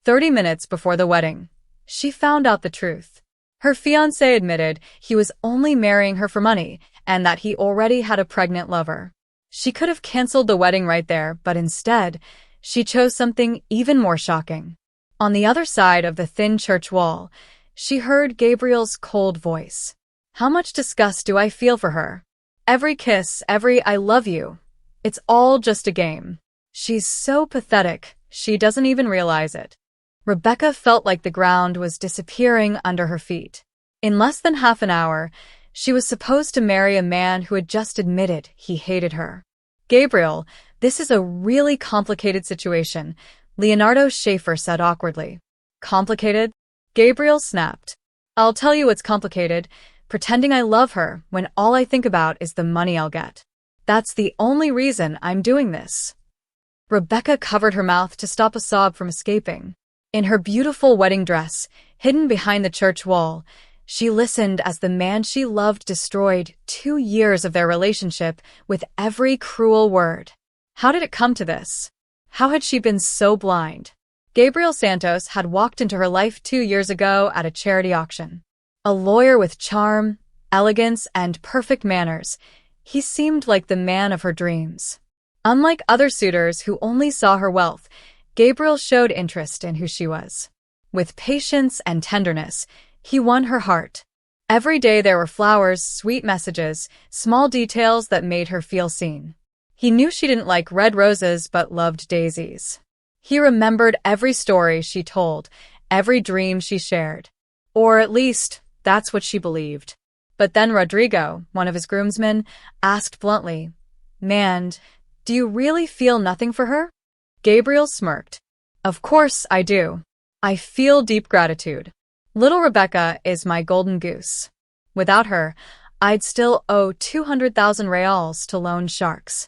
30 minutes before the wedding, she found out the truth. Her fiancé admitted he was only marrying her for money and that he already had a pregnant lover. She could have canceled the wedding right there, but instead, she chose something even more shocking. On the other side of the thin church wall, she heard Gabriel's cold voice. How much disgust do I feel for her? Every kiss, every I love you. It's all just a game. She's so pathetic, she doesn't even realize it. Rebecca felt like the ground was disappearing under her feet. In less than half an hour, she was supposed to marry a man who had just admitted he hated her. Gabriel, this is a really complicated situation, Leonardo Schafer said awkwardly. Complicated? Gabriel snapped. I'll tell you it's complicated, pretending I love her when all I think about is the money I'll get. That's the only reason I'm doing this. Rebecca covered her mouth to stop a sob from escaping. In her beautiful wedding dress, hidden behind the church wall, she listened as the man she loved destroyed 2 years of their relationship with every cruel word. How did it come to this? How had she been so blind? Gabriel Santos had walked into her life 2 years ago at a charity auction. A lawyer with charm, elegance, and perfect manners, he seemed like the man of her dreams. Unlike other suitors who only saw her wealth, Gabriel showed interest in who she was. With patience and tenderness, he won her heart. Every day there were flowers, sweet messages, small details that made her feel seen. He knew she didn't like red roses but loved daisies. He remembered every story she told, every dream she shared. Or at least, that's what she believed. But then Rodrigo, one of his groomsmen, asked bluntly, "Man, do you really feel nothing for her?" Gabriel smirked. "Of course I do. I feel deep gratitude. Little Rebecca is my golden goose. Without her, I'd still owe 200,000 reals to loan sharks."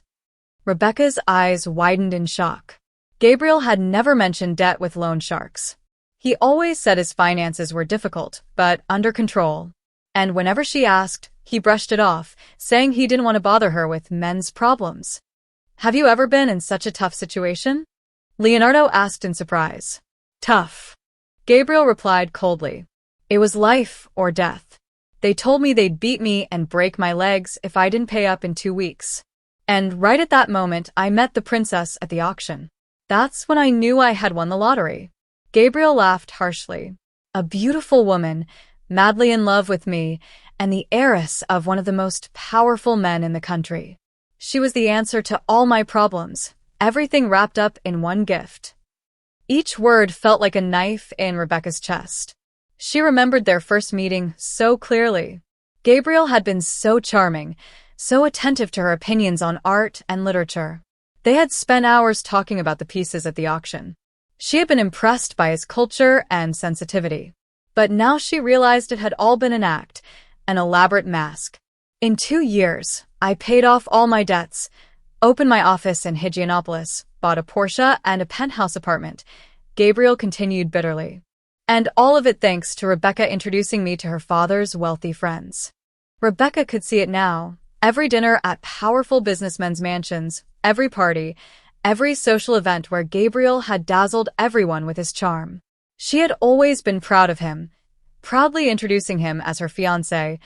Rebecca's eyes widened in shock. Gabriel had never mentioned debt with loan sharks. He always said his finances were difficult, but under control. And whenever she asked, he brushed it off, saying he didn't want to bother her with men's problems. "Have you ever been in such a tough situation?" Leonardo asked in surprise. "Tough." Gabriel replied coldly. "It was life or death. They told me they'd beat me and break my legs if I didn't pay up in 2 weeks. And right at that moment, I met the princess at the auction. That's when I knew I had won the lottery." Gabriel laughed harshly. "A beautiful woman, madly in love with me, and the heiress of one of the most powerful men in the country. She was the answer to all my problems, everything wrapped up in one gift." Each word felt like a knife in Rebecca's chest. She remembered their first meeting so clearly. Gabriel had been so charming, so attentive to her opinions on art and literature. They had spent hours talking about the pieces at the auction. She had been impressed by his culture and sensitivity. But now she realized it had all been an act, an elaborate mask. "In 2 years, I paid off all my debts, opened my office in Higienopolis, bought a Porsche and a penthouse apartment," Gabriel continued bitterly. "And all of it thanks to Rebecca introducing me to her father's wealthy friends." Rebecca could see it now. Every dinner at powerful businessmen's mansions, every party, every social event where Gabriel had dazzled everyone with his charm. She had always been proud of him, proudly introducing him as her fiancé,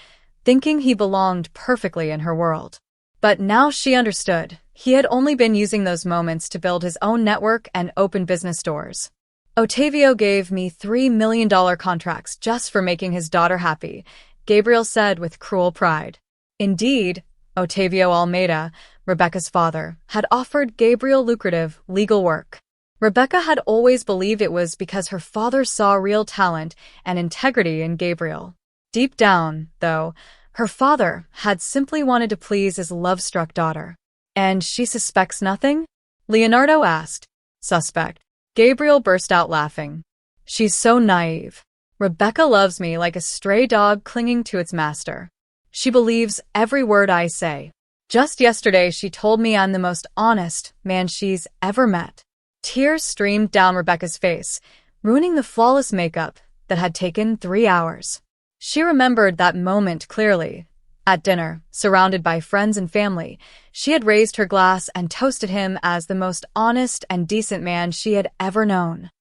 thinking he belonged perfectly in her world. But now she understood. He had only been using those moments to build his own network and open business doors. "Otavio gave me $3 million contracts just for making his daughter happy," Gabriel said with cruel pride. Indeed, Otavio Almeida, Rebecca's father, had offered Gabriel lucrative legal work. Rebecca had always believed it was because her father saw real talent and integrity in Gabriel. Deep down, though, her father had simply wanted to please his love-struck daughter. "And she suspects nothing?" Leonardo asked. "Suspect." Gabriel burst out laughing. "She's so naive. Rebecca loves me like a stray dog clinging to its master. She believes every word I say. Just yesterday, she told me I'm the most honest man she's ever met." Tears streamed down Rebecca's face, ruining the flawless makeup that had taken 3 hours. She remembered that moment clearly. At dinner, surrounded by friends and family, she had raised her glass and toasted him as the most honest and decent man she had ever known.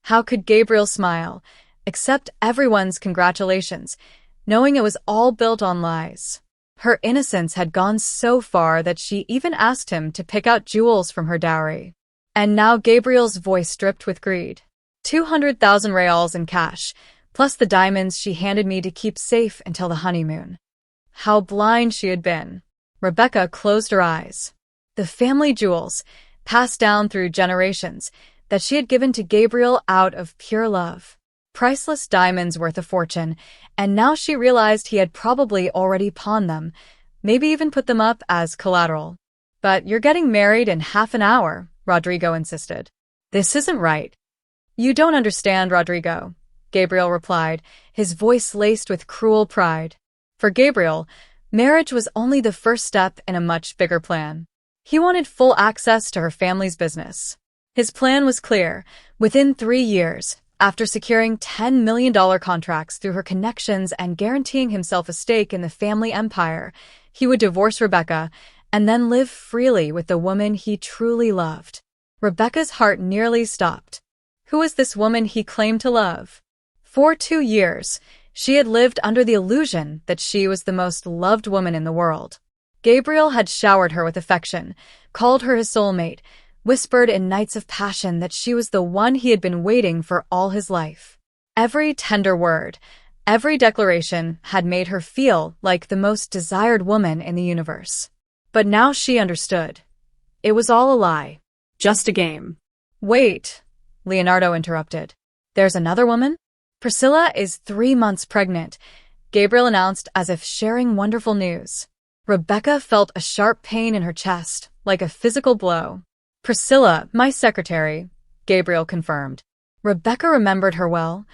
How could Gabriel smile, accept everyone's congratulations, knowing it was all built on lies? Her innocence had gone so far that she even asked him to pick out jewels from her dowry. And now Gabriel's voice dripped with greed. 200,000 reals in cash, plus the diamonds she handed me to keep safe until the honeymoon. How blind she had been. Rebecca closed her eyes. The family jewels, passed down through generations, that she had given to Gabriel out of pure love. Priceless diamonds worth a fortune, and now she realized he had probably already pawned them, maybe even put them up as collateral. But you're getting married in half an hour, Rodrigo insisted. This isn't right. You don't understand, Rodrigo, Gabriel replied, his voice laced with cruel pride. For Gabriel, marriage was only the first step in a much bigger plan. He wanted full access to her family's business. His plan was clear. Within 3 years, after securing $10 million contracts through her connections and guaranteeing himself a stake in the family empire, he would divorce Rebecca and then live freely with the woman he truly loved. Rebecca's heart nearly stopped. Who was this woman he claimed to love? For 2 years, she had lived under the illusion that she was the most loved woman in the world. Gabriel had showered her with affection, called her his soulmate, whispered in nights of passion that she was the one he had been waiting for all his life. Every tender word, every declaration had made her feel like the most desired woman in the universe. But now she understood. It was all a lie. Just a game. Wait, Leonardo interrupted. There's another woman? Priscilla is 3 months pregnant, Gabriel announced as if sharing wonderful news. Rebecca felt a sharp pain in her chest, like a physical blow. Priscilla, my secretary, Gabriel confirmed. Rebecca remembered her well.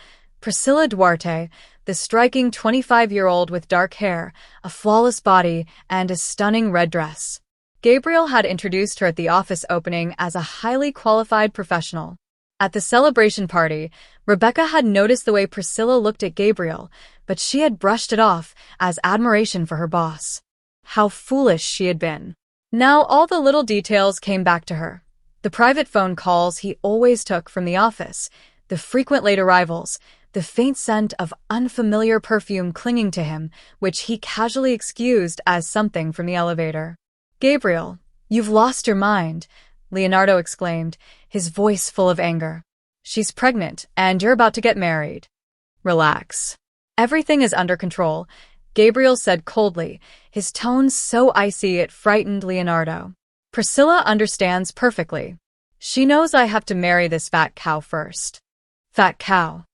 Priscilla Duarte, the striking 25-year-old with dark hair, a flawless body, and a stunning red dress. Gabriel had introduced her at the office opening as a highly qualified professional. At the celebration party, Rebecca had noticed the way Priscilla looked at Gabriel, but she had brushed it off as admiration for her boss. How foolish she had been. Now all the little details came back to her. The private phone calls he always took from the office, the frequent late arrivals, the faint scent of unfamiliar perfume clinging to him, which he casually excused as something from the elevator. Gabriel, you've lost your mind, Leonardo exclaimed, his voice full of anger. She's pregnant, and you're about to get married. Relax. Everything is under control, Gabriel said coldly, his tone so icy it frightened Leonardo. Priscilla understands perfectly. She knows I have to marry this fat cow first. Fat cow.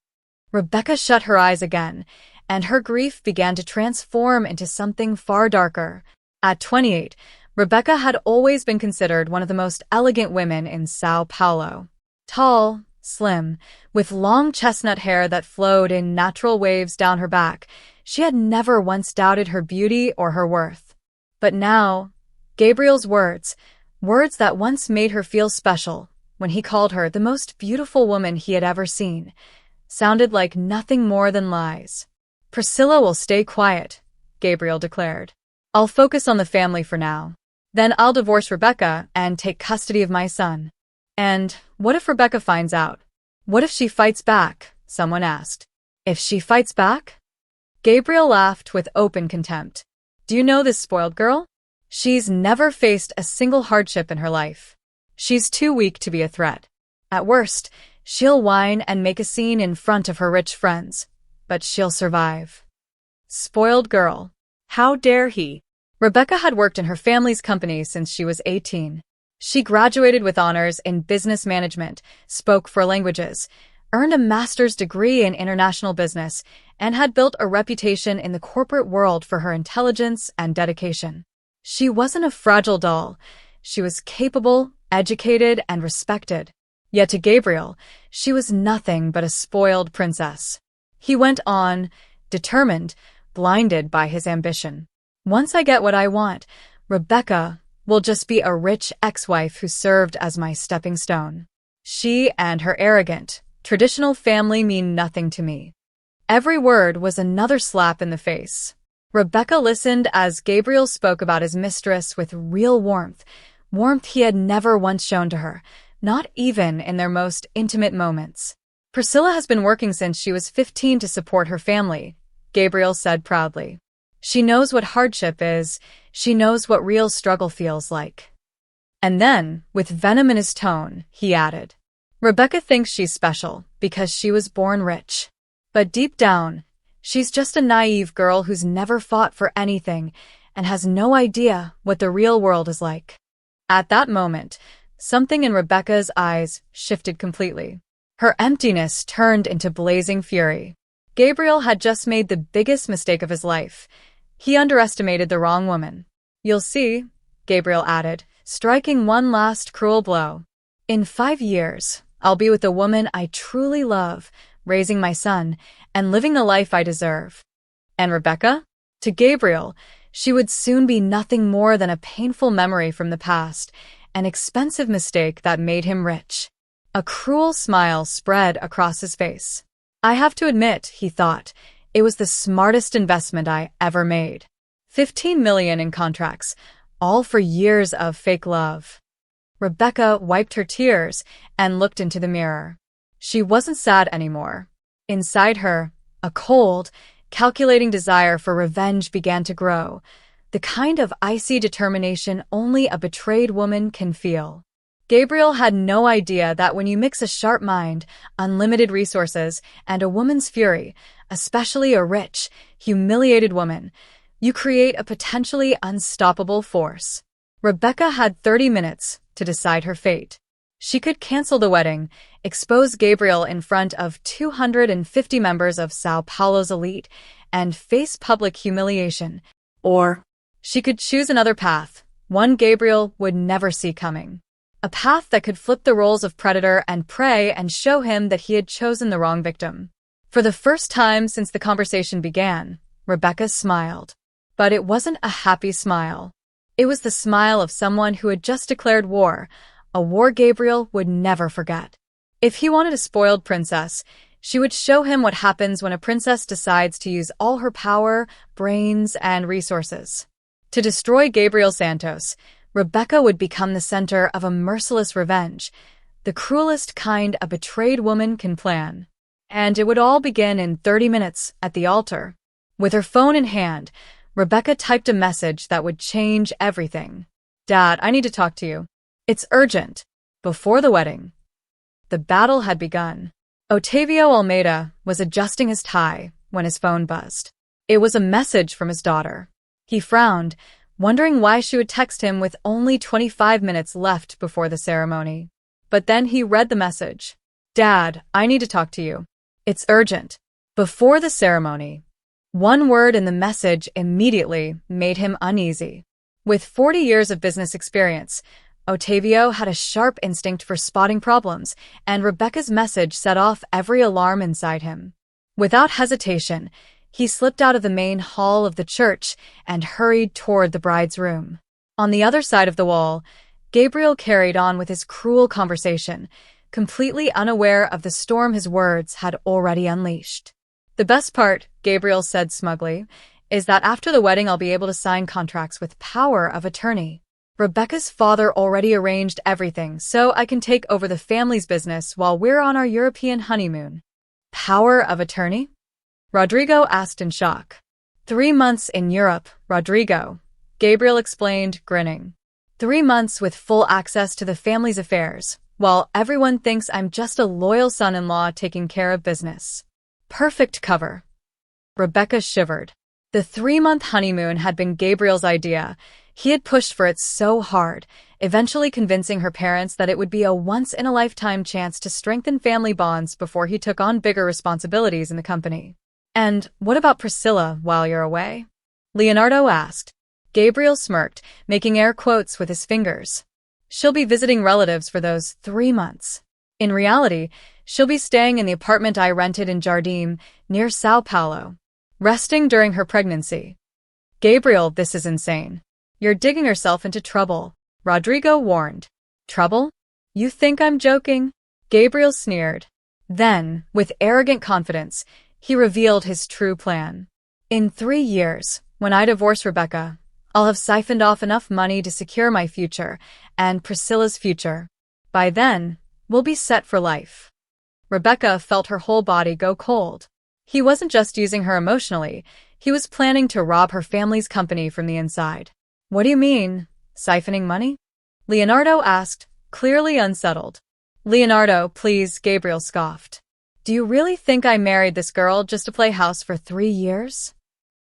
Rebecca shut her eyes again, and her grief began to transform into something far darker. At 28, Rebecca had always been considered one of the most elegant women in Sao Paulo. Tall, slim, with long chestnut hair that flowed in natural waves down her back, she had never once doubted her beauty or her worth. But now, Gabriel's words that once made her feel special, when he called her the most beautiful woman he had ever seen, sounded like nothing more than lies. Priscilla will stay quiet, Gabriel declared. I'll focus on the family for now. Then I'll divorce Rebecca and take custody of my son. And what if Rebecca finds out? What if she fights back? Someone asked. If she fights back? Gabriel laughed with open contempt. Do you know this spoiled girl? She's never faced a single hardship in her life. She's too weak to be a threat. At worst, she'll whine and make a scene in front of her rich friends. But she'll survive. Spoiled girl. How dare he? Rebecca had worked in her family's company since she was 18. She graduated with honors in business management, spoke 4 languages, earned a master's degree in international business, and had built a reputation in the corporate world for her intelligence and dedication. She wasn't a fragile doll. She was capable, educated, and respected. Yet to Gabriel, she was nothing but a spoiled princess. He went on, determined, blinded by his ambition. Once I get what I want, Rebecca will just be a rich ex-wife who served as my stepping stone. She and her arrogant, traditional family mean nothing to me. Every word was another slap in the face. Rebecca listened as Gabriel spoke about his mistress with real warmth he had never once shown to her, not even in their most intimate moments. Priscilla has been working since she was 15 to support her family, Gabriel said proudly. She knows what hardship is. She knows what real struggle feels like. And then, with venom in his tone, he added, Rebecca thinks she's special because she was born rich. But deep down, she's just a naive girl who's never fought for anything and has no idea what the real world is like. At that moment, something in Rebecca's eyes shifted completely. Her emptiness turned into blazing fury. Gabriel had just made the biggest mistake of his life. He underestimated the wrong woman. You'll see, Gabriel added, striking one last cruel blow. In 5 years, I'll be with the woman I truly love, raising my son, and living the life I deserve. And Rebecca? To Gabriel, she would soon be nothing more than a painful memory from the past, an expensive mistake that made him rich. A cruel smile spread across his face. I have to admit, he thought, it was the smartest investment I ever made. 15 million in contracts, all for years of fake love. Rebecca wiped her tears and looked into the mirror. She wasn't sad anymore. Inside her, a cold, calculating desire for revenge began to grow, the kind of icy determination only a betrayed woman can feel. Gabriel had no idea that when you mix a sharp mind, unlimited resources, and a woman's fury, especially a rich, humiliated woman, you create a potentially unstoppable force. Rebecca had 30 minutes to decide her fate. She could cancel the wedding, expose Gabriel in front of 250 members of São Paulo's elite, and face public humiliation. Or she could choose another path, one Gabriel would never see coming. A path that could flip the roles of predator and prey and show him that he had chosen the wrong victim. For the first time since the conversation began, Rebecca smiled. But it wasn't a happy smile. It was the smile of someone who had just declared war, a war Gabriel would never forget. If he wanted a spoiled princess, she would show him what happens when a princess decides to use all her power, brains, and resources. To destroy Gabriel Santos, Rebecca would become the center of a merciless revenge, the cruelest kind a betrayed woman can plan. And it would all begin in 30 minutes at the altar. With her phone in hand, Rebecca typed a message that would change everything. Dad, I need to talk to you. It's urgent. Before the wedding. The battle had begun. Otavio Almeida was adjusting his tie when his phone buzzed. It was a message from his daughter. He frowned, wondering why she would text him with only 25 minutes left before the ceremony. But then he read the message. Dad, I need to talk to you. It's urgent. Before the ceremony. One word in the message immediately made him uneasy. With 40 years of business experience, Otavio had a sharp instinct for spotting problems, and Rebecca's message set off every alarm inside him. Without hesitation, he slipped out of the main hall of the church and hurried toward the bride's room. On the other side of the wall, Gabriel carried on with his cruel conversation, completely unaware of the storm his words had already unleashed. The best part, Gabriel said smugly, is that after the wedding I'll be able to sign contracts with power of attorney. Rebecca's father already arranged everything, so I can take over the family's business while we're on our European honeymoon. Power of attorney? Rodrigo asked in shock. 3 months in Europe, Rodrigo, Gabriel explained, grinning. 3 months with full access to the family's affairs, while everyone thinks I'm just a loyal son-in-law taking care of business. Perfect cover. Rebecca shivered. The 3-month honeymoon had been Gabriel's idea. He had pushed for it so hard, eventually convincing her parents that it would be a once-in-a-lifetime chance to strengthen family bonds before he took on bigger responsibilities in the company. And what about Priscilla while you're away? Leonardo asked. Gabriel smirked, making air quotes with his fingers. She'll be visiting relatives for those 3 months. In reality, she'll be staying in the apartment I rented in Jardim, near São Paulo, resting during her pregnancy. Gabriel, this is insane. You're digging yourself into trouble, Rodrigo warned. Trouble? You think I'm joking? Gabriel sneered. Then, with arrogant confidence, he revealed his true plan. In 3 years, when I divorce Rebecca, I'll have siphoned off enough money to secure my future and Priscilla's future. By then, we'll be set for life. Rebecca felt her whole body go cold. He wasn't just using her emotionally, he was planning to rob her family's company from the inside. What do you mean, siphoning money? Leonardo asked, clearly unsettled. Leonardo, please, Gabriel scoffed. Do you really think I married this girl just to play house for 3 years?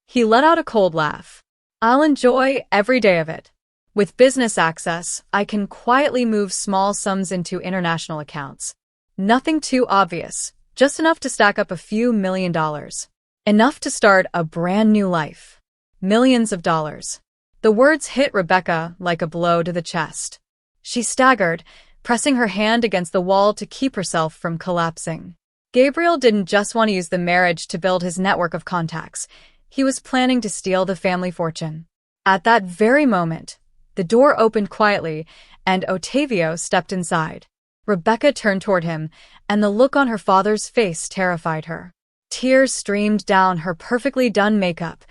He let out a cold laugh. I'll enjoy every day of it. With business access, I can quietly move small sums into international accounts. Nothing too obvious, just enough to stack up a few $1,000,000. Enough to start a brand new life. Millions of dollars. The words hit Rebecca like a blow to the chest. She staggered, pressing her hand against the wall to keep herself from collapsing. Gabriel didn't just want to use the marriage to build his network of contacts. He was planning to steal the family fortune. At that very moment, the door opened quietly, and Ottavio stepped inside. Rebecca turned toward him, and the look on her father's face terrified her. Tears streamed down her perfectly done makeup.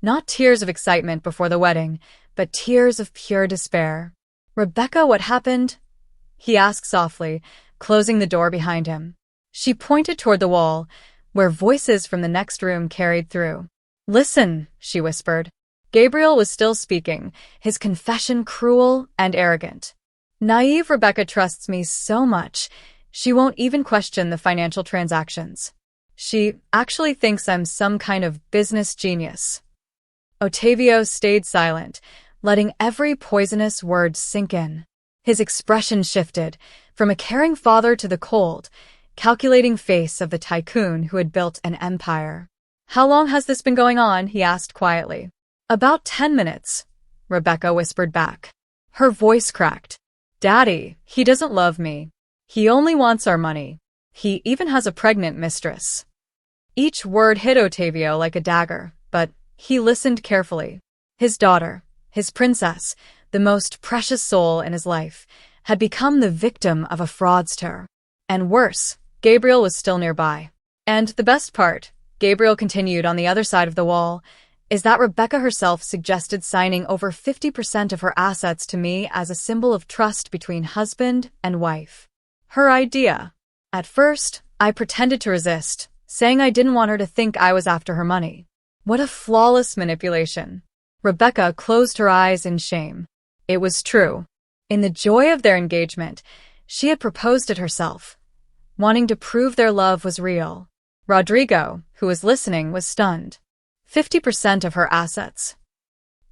Not tears of excitement before the wedding, but tears of pure despair. Rebecca, what happened? He asked softly, closing the door behind him. She pointed toward the wall, where voices from the next room carried through. Listen, she whispered. Gabriel was still speaking, his confession cruel and arrogant. Naive Rebecca trusts me so much, she won't even question the financial transactions. She actually thinks I'm some kind of business genius. Ottavio stayed silent, letting every poisonous word sink in. His expression shifted, from a caring father to the cold, calculating face of the tycoon who had built an empire. How long has this been going on? He asked quietly. About 10 minutes, Rebecca whispered back. Her voice cracked. Daddy, he doesn't love me. He only wants our money. He even has a pregnant mistress. Each word hit Ottavio like a dagger, but he listened carefully. His daughter, his princess, the most precious soul in his life, had become the victim of a fraudster. And worse, Gabriel was still nearby. And the best part, Gabriel continued on the other side of the wall, is that Rebecca herself suggested signing over 50% of her assets to me as a symbol of trust between husband and wife. Her idea. At first, I pretended to resist, saying I didn't want her to think I was after her money. What a flawless manipulation. Rebecca closed her eyes in shame. It was true. In the joy of their engagement, she had proposed it herself, wanting to prove their love was real. Rodrigo, who was listening, was stunned. 50% of her assets.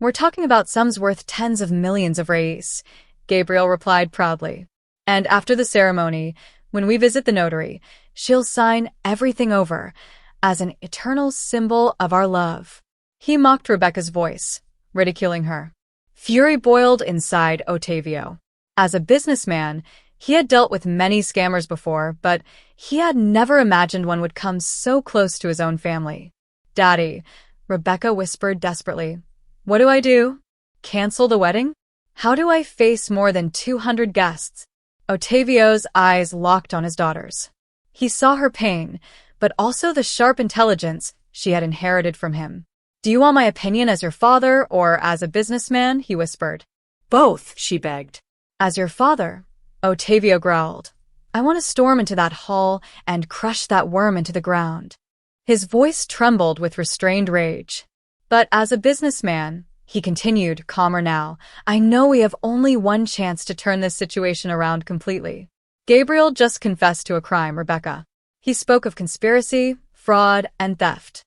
We're talking about sums worth tens of millions of reis, Gabriel replied proudly. And after the ceremony, when we visit the notary, she'll sign everything over as an eternal symbol of our love. He mocked Rebecca's voice, ridiculing her. Fury boiled inside Ottavio. As a businessman, he had dealt with many scammers before, but he had never imagined one would come so close to his own family. Daddy, Rebecca whispered desperately. What do I do? Cancel the wedding? How do I face more than 200 guests? Ottavio's eyes locked on his daughter's. He saw her pain, but also the sharp intelligence she had inherited from him. Do you want my opinion as your father or as a businessman? He whispered. Both, she begged. As your father, Ottavio growled. I want to storm into that hall and crush that worm into the ground. His voice trembled with restrained rage. But as a businessman, he continued, calmer now, I know we have only one chance to turn this situation around completely. Gabriel just confessed to a crime, Rebecca. He spoke of conspiracy, fraud, and theft.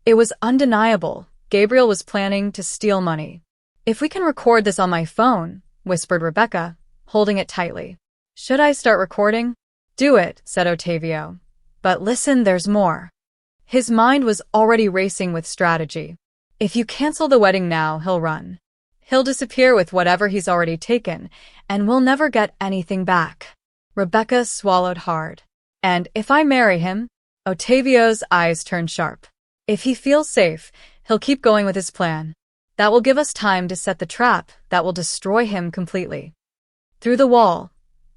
It was undeniable. Gabriel was planning to steal money. If we can record this on my phone, whispered Rebecca, holding it tightly. Should I start recording? Do it, said Ottavio. But listen, there's more. His mind was already racing with strategy. If you cancel the wedding now, he'll run. He'll disappear with whatever he's already taken, and we'll never get anything back. Rebecca swallowed hard. And if I marry him? Ottavio's eyes turned sharp. If he feels safe, he'll keep going with his plan. That will give us time to set the trap that will destroy him completely. Through the wall,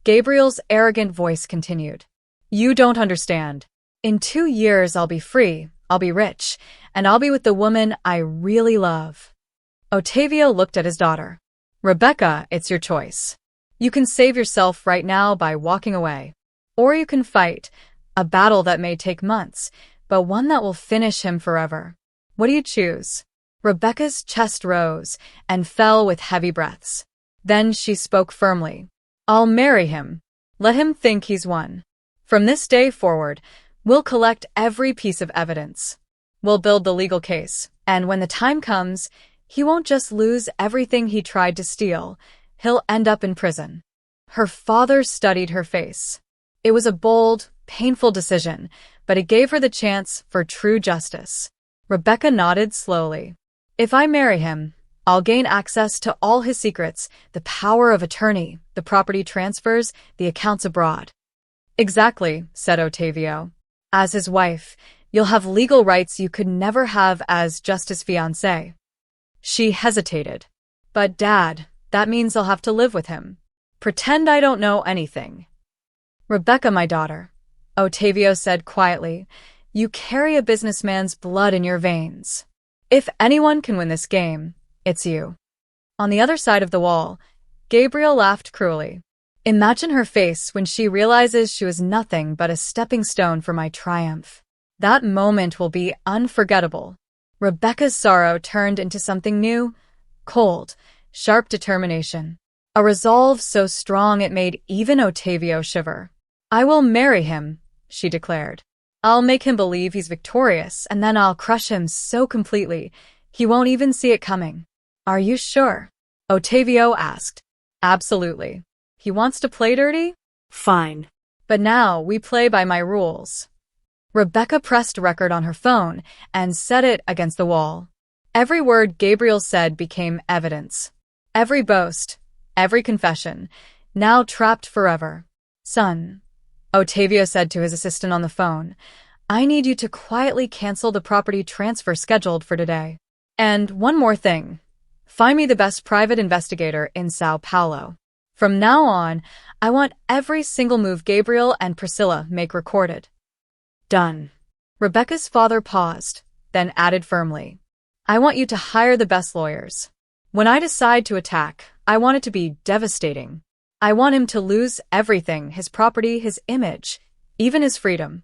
Gabriel's arrogant voice continued. You don't understand. In 2 years, I'll be free, I'll be rich, and I'll be with the woman I really love. Ottavio looked at his daughter. Rebecca, it's your choice. You can save yourself right now by walking away. Or you can fight, A battle that may take months, but one that will finish him forever. What do you choose? Rebecca's chest rose and fell with heavy breaths. Then she spoke firmly. I'll marry him. Let him think he's won. From this day forward, we'll collect every piece of evidence. We'll build the legal case, and when the time comes, he won't just lose everything he tried to steal, he'll end up in prison. Her father studied her face. It was a bold, painful decision, but it gave her the chance for true justice. Rebecca nodded slowly. If I marry him, I'll gain access to all his secrets, the power of attorney, the property transfers, the accounts abroad. Exactly, said Ottavio. As his wife, you'll have legal rights you could never have as just his fiancé. She hesitated. But Dad, that means I'll have to live with him. Pretend I don't know anything. Rebecca, my daughter, Ottavio said quietly, you carry a businessman's blood in your veins. If anyone can win this game, it's you. On the other side of the wall, Gabriel laughed cruelly. Imagine her face when she realizes she was nothing but a stepping stone for my triumph. That moment will be unforgettable. Rebecca's sorrow turned into something new, cold, sharp determination. A resolve so strong it made even Ottavio shiver. I will marry him, she declared. I'll make him believe he's victorious, and then I'll crush him so completely, he won't even see it coming. Are you sure? Ottavio asked. Absolutely. He wants to play dirty? Fine. But now we play by my rules. Rebecca pressed record on her phone and set it against the wall. Every word Gabriel said became evidence. Every boast, every confession, now trapped forever. Son, Ottavio said to his assistant on the phone, I need you to quietly cancel the property transfer scheduled for today. And one more thing. Find me the best private investigator in Sao Paulo. From now on, I want every single move Gabriel and Priscilla make recorded. Done. Rebecca's father paused, then added firmly. I want you to hire the best lawyers. When I decide to attack, I want it to be devastating. I want him to lose everything, his property, his image, even his freedom.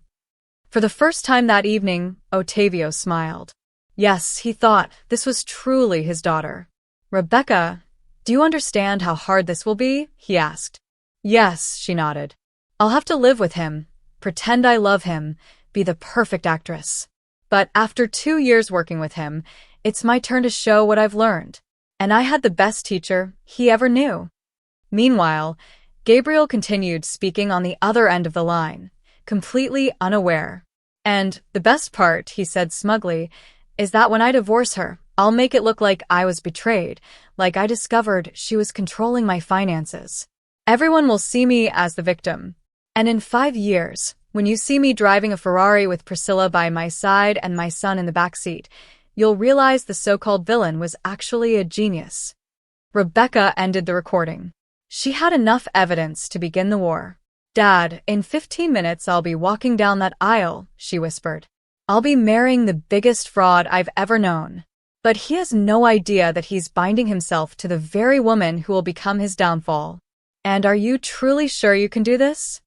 For the first time that evening, Ottavio smiled. Yes, he thought this was truly his daughter. Rebecca, do you understand how hard this will be? He asked. Yes, she nodded. I'll have to live with him, pretend I love him, be the perfect actress. But after 2 years working with him, it's my turn to show what I've learned. And I had the best teacher he ever knew. Meanwhile, Gabriel continued speaking on the other end of the line, completely unaware. And the best part, he said smugly, is that when I divorce her, I'll make it look like I was betrayed, like I discovered she was controlling my finances. Everyone will see me as the victim. And in 5 years, when you see me driving a Ferrari with Priscilla by my side and my son in the back seat, you'll realize the so-called villain was actually a genius. Rebecca ended the recording. She had enough evidence to begin the war. Dad, in 15 minutes I'll be walking down that aisle, she whispered. I'll be marrying the biggest fraud I've ever known. But he has no idea that he's binding himself to the very woman who will become his downfall. And are you truly sure you can do this?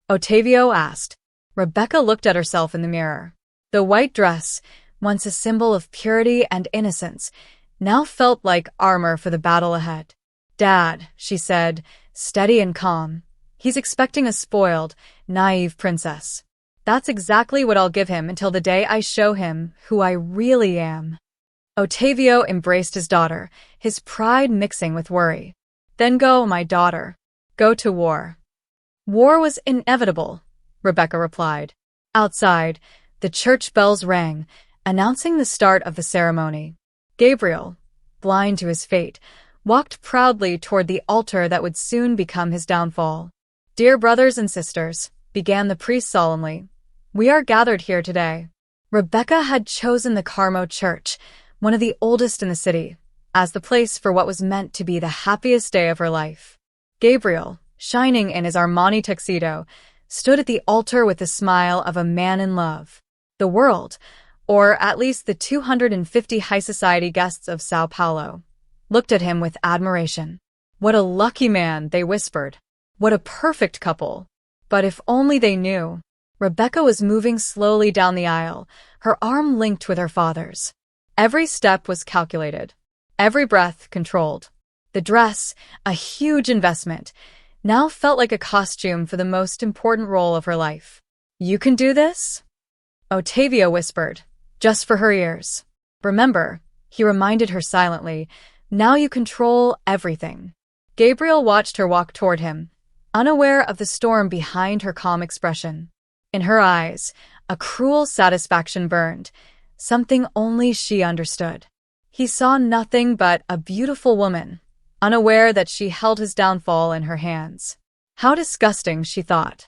Ottavio asked. Rebecca looked at herself in the mirror. The white dress, once a symbol of purity and innocence, now felt like armor for the battle ahead. Dad, she said, steady and calm. He's expecting a spoiled, naive princess. That's exactly what I'll give him until the day I show him who I really am. Ottavio embraced his daughter, his pride mixing with worry. Then go, my daughter. Go to war. War was inevitable, Rebecca replied. Outside, the church bells rang, announcing the start of the ceremony. Gabriel, blind to his fate, walked proudly toward the altar that would soon become his downfall. Dear brothers and sisters, began the priest solemnly, we are gathered here today. Rebecca had chosen the Carmo Church, one of the oldest in the city, as the place for what was meant to be the happiest day of her life. Gabriel, shining in his Armani tuxedo, stood at the altar with the smile of a man in love. The world, or at least the 250 high society guests of Sao Paulo, looked at him with admiration. What a lucky man, they whispered. What a perfect couple. But if only they knew. Rebecca was moving slowly down the aisle, her arm linked with her father's. Every step was calculated, every breath controlled. The dress, a huge investment, now felt like a costume for the most important role of her life. "You can do this?" Octavia whispered, just for her ears. "Remember," he reminded her silently, "now you control everything." Gabriel watched her walk toward him, unaware of the storm behind her calm expression. In her eyes, a cruel satisfaction burned, something only she understood. He saw nothing but a beautiful woman, unaware that she held his downfall in her hands. How disgusting, she thought.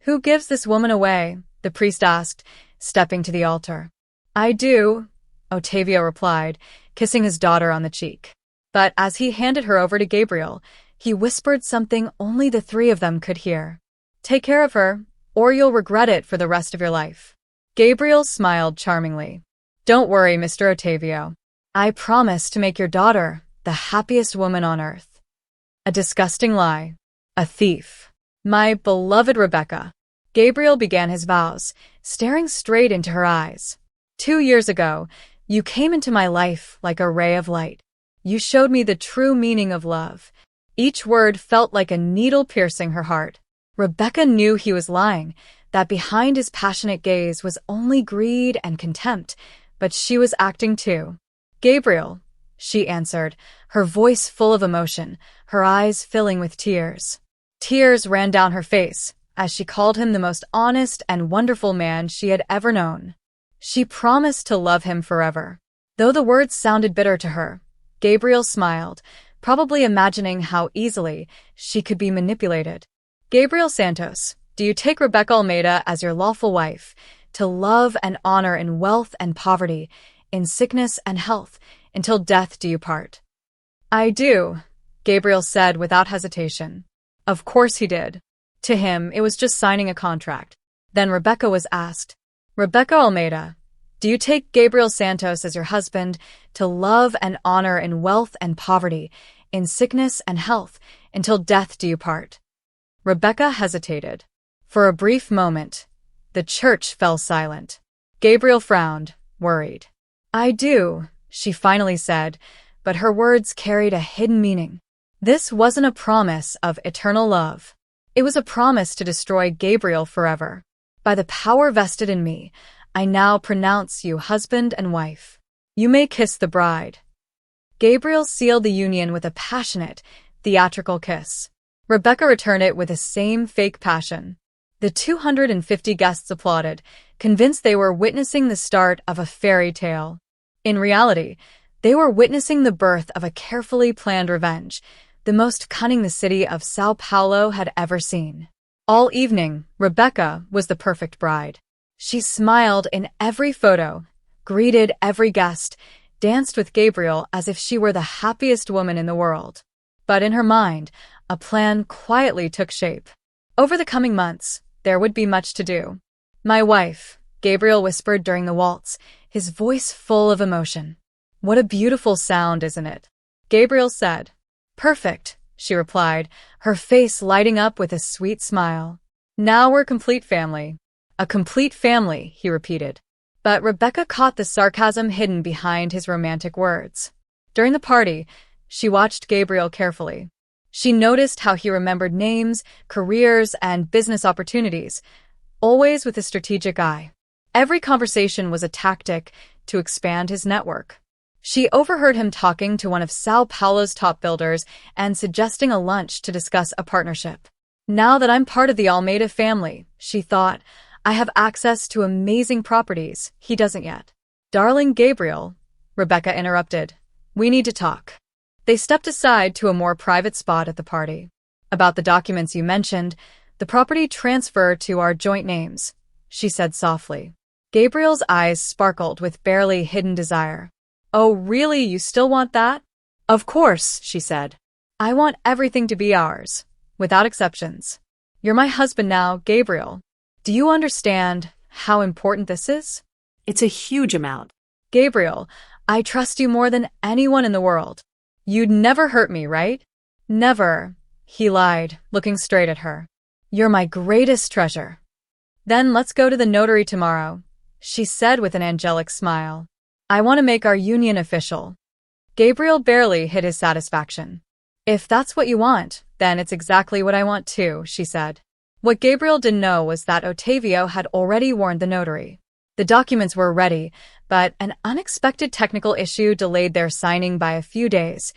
"Who gives this woman away?" the priest asked, stepping to the altar. "I do," Octavia replied, kissing his daughter on the cheek. But as he handed her over to Gabriel, he whispered something only the three of them could hear. "Take care of her, or you'll regret it for the rest of your life." Gabriel smiled charmingly. "Don't worry, Mr. Octavio. I promise to make your daughter the happiest woman on earth." A disgusting lie. A thief. "My beloved Rebecca." Gabriel began his vows, staring straight into her eyes. "2 years ago, you came into my life like a ray of light. You showed me the true meaning of love." Each word felt like a needle piercing her heart. Rebecca knew he was lying, that behind his passionate gaze was only greed and contempt, but she was acting too. "Gabriel," she answered, her voice full of emotion, her eyes filling with tears. Tears ran down her face as she called him the most honest and wonderful man she had ever known. She promised to love him forever. Though the words sounded bitter to her, Gabriel smiled, probably imagining how easily she could be manipulated. "Gabriel Santos, do you take Rebecca Almeida as your lawful wife, to love and honor in wealth and poverty, in sickness and health, until death do you part?" "I do," Gabriel said without hesitation. Of course he did. To him, it was just signing a contract. Then Rebecca was asked, "Rebecca Almeida, do you take Gabriel Santos as your husband, to love and honor in wealth and poverty, in sickness and health, until death do you part?" Rebecca hesitated. For a brief moment, the church fell silent. Gabriel frowned, worried. "I do," she finally said, but her words carried a hidden meaning. This wasn't a promise of eternal love. It was a promise to destroy Gabriel forever. "By the power vested in me, I now pronounce you husband and wife. You may kiss the bride." Gabriel sealed the union with a passionate, theatrical kiss. Rebecca returned it with the same fake passion. The 250 guests applauded, convinced they were witnessing the start of a fairy tale. In reality, they were witnessing the birth of a carefully planned revenge, the most cunning the city of São Paulo had ever seen. All evening, Rebecca was the perfect bride. She smiled in every photo, greeted every guest, danced with Gabriel as if she were the happiest woman in the world. But in her mind, a plan quietly took shape. Over the coming months, there would be much to do. "My wife," Gabriel whispered during the waltz, his voice full of emotion. "What a beautiful sound, isn't it?" Gabriel said. "Perfect," she replied, her face lighting up with a sweet smile. "Now we're complete family." "A complete family," he repeated. But Rebecca caught the sarcasm hidden behind his romantic words. During the party, she watched Gabriel carefully. She noticed how he remembered names, careers, and business opportunities, always with a strategic eye. Every conversation was a tactic to expand his network. She overheard him talking to one of São Paulo's top builders and suggesting a lunch to discuss a partnership. "Now that I'm part of the Almeida family," she thought, "I have access to amazing properties he doesn't yet." "Darling Gabriel," Rebecca interrupted, "we need to talk." They stepped aside to a more private spot at the party. "About the documents you mentioned, the property transfer to our joint names," she said softly. Gabriel's eyes sparkled with barely hidden desire. "Oh, really? You still want that?" "Of course," she said. "I want everything to be ours, without exceptions. You're my husband now, Gabriel. Do you understand how important this is?" "It's a huge amount." "Gabriel, I trust you more than anyone in the world. You'd never hurt me, right?" "Never," he lied, looking straight at her. "You're my greatest treasure." Then let's go to the notary tomorrow, she said with an angelic smile. I want to make our union official. Gabriel barely hid his satisfaction. If that's what you want, then it's exactly what I want too, she said. What Gabriel didn't know was that Ottavio had already warned the notary. The documents were ready, but an unexpected technical issue delayed their signing by a few days,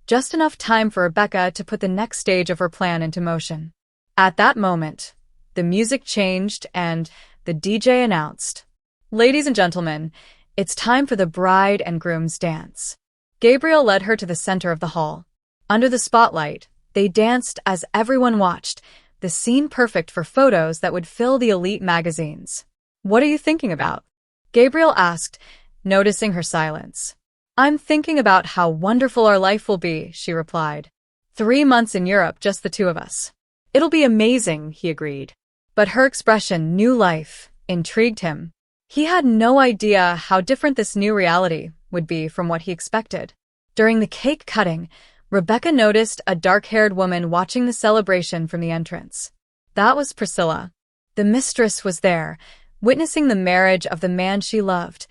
just enough time for Rebecca to put the next stage of her plan into motion. At that moment, the music changed and the DJ announced, "Ladies and gentlemen, it's time for the bride and groom's dance." Gabriel led her to the center of the hall. Under the spotlight, they danced as everyone watched, the scene perfect for photos that would fill the elite magazines. What are you thinking about? Gabriel asked, noticing her silence. I'm thinking about how wonderful our life will be, she replied. 3 months in Europe, just the two of us. It'll be amazing, he agreed. But her expression, new life, intrigued him. He had no idea how different this new reality would be from what he expected. During the cake cutting, Rebecca noticed a dark-haired woman watching the celebration from the entrance. That was Priscilla. The mistress was there, witnessing the marriage of the man she loved,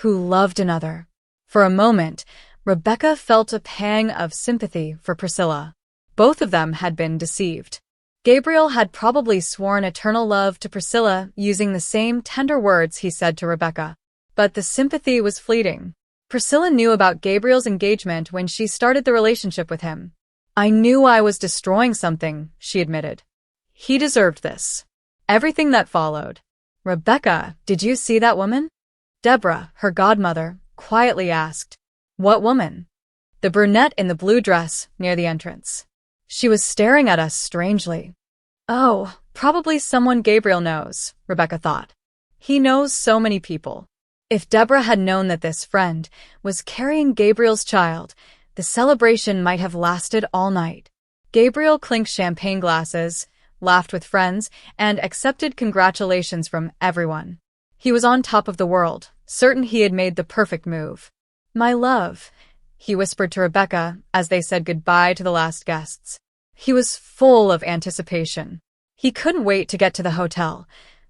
who loved another. For a moment, Rebecca felt a pang of sympathy for Priscilla. Both of them had been deceived. Gabriel had probably sworn eternal love to Priscilla using the same tender words he said to Rebecca. But the sympathy was fleeting. Priscilla knew about Gabriel's engagement when she started the relationship with him. I knew I was destroying something, she admitted. He deserved this. Everything that followed. Rebecca, did you see that woman? Deborah, her godmother, quietly asked. What woman? The brunette in the blue dress near the entrance. She was staring at us strangely. Oh, probably someone Gabriel knows, Rebecca thought. He knows so many people. If Deborah had known that this friend was carrying Gabriel's child, the celebration might have lasted all night. Gabriel clinked champagne glasses, laughed with friends, and accepted congratulations from everyone. He was on top of the world, certain he had made the perfect move. My love, he whispered to Rebecca as they said goodbye to the last guests. He was full of anticipation. He couldn't wait to get to the hotel,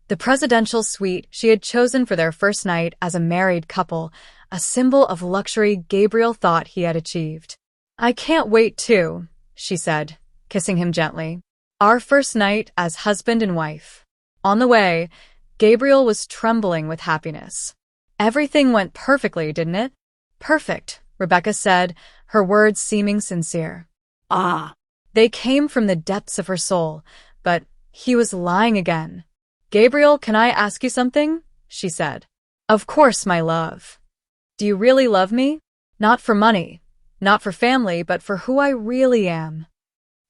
the presidential suite she had chosen for their first night as a married couple, a symbol of luxury Gabriel thought he had achieved. I can't wait too, she said, kissing him gently. Our first night as husband and wife. On the way, Gabriel was trembling with happiness. Everything went perfectly, didn't it? Perfect, Rebecca said, her words seeming sincere. Ah. They came from the depths of her soul, but he was lying again. Gabriel, can I ask you something? She said. Of course, my love. Do you really love me? Not for money, not for family, but for who I really am.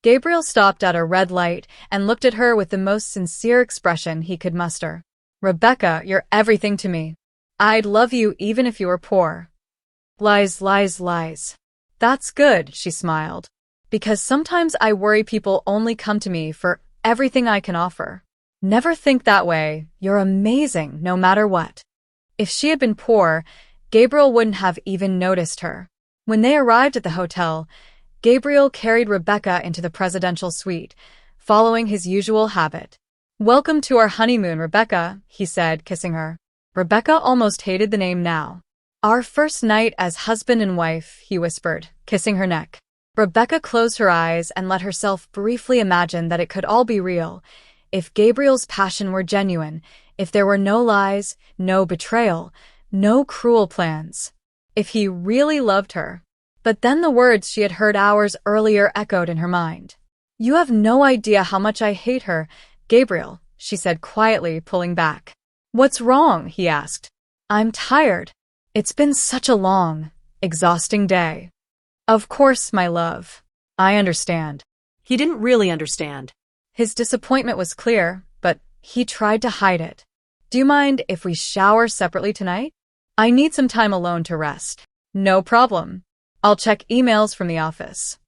Gabriel stopped at a red light and looked at her with the most sincere expression he could muster. Rebecca, you're everything to me. I'd love you even if you were poor. Lies, lies, lies. That's good, she smiled. Because sometimes I worry people only come to me for everything I can offer. Never think that way. You're amazing, no matter what. If she had been poor, Gabriel wouldn't have even noticed her. When they arrived at the hotel, Gabriel carried Rebecca into the presidential suite, following his usual habit. Welcome to our honeymoon, Rebecca, he said, kissing her. Rebecca almost hated the name now. Our first night as husband and wife, he whispered, kissing her neck. Rebecca closed her eyes and let herself briefly imagine that it could all be real. If Gabriel's passion were genuine, if there were no lies, no betrayal, no cruel plans. If he really loved her. But then the words she had heard hours earlier echoed in her mind. You have no idea how much I hate her, Gabriel, she said quietly, pulling back. What's wrong? He asked. I'm tired. It's been such a long, exhausting day. Of course, my love. I understand. He didn't really understand. His disappointment was clear, but he tried to hide it. Do you mind if we shower separately tonight? I need some time alone to rest. No problem. I'll check emails from the office.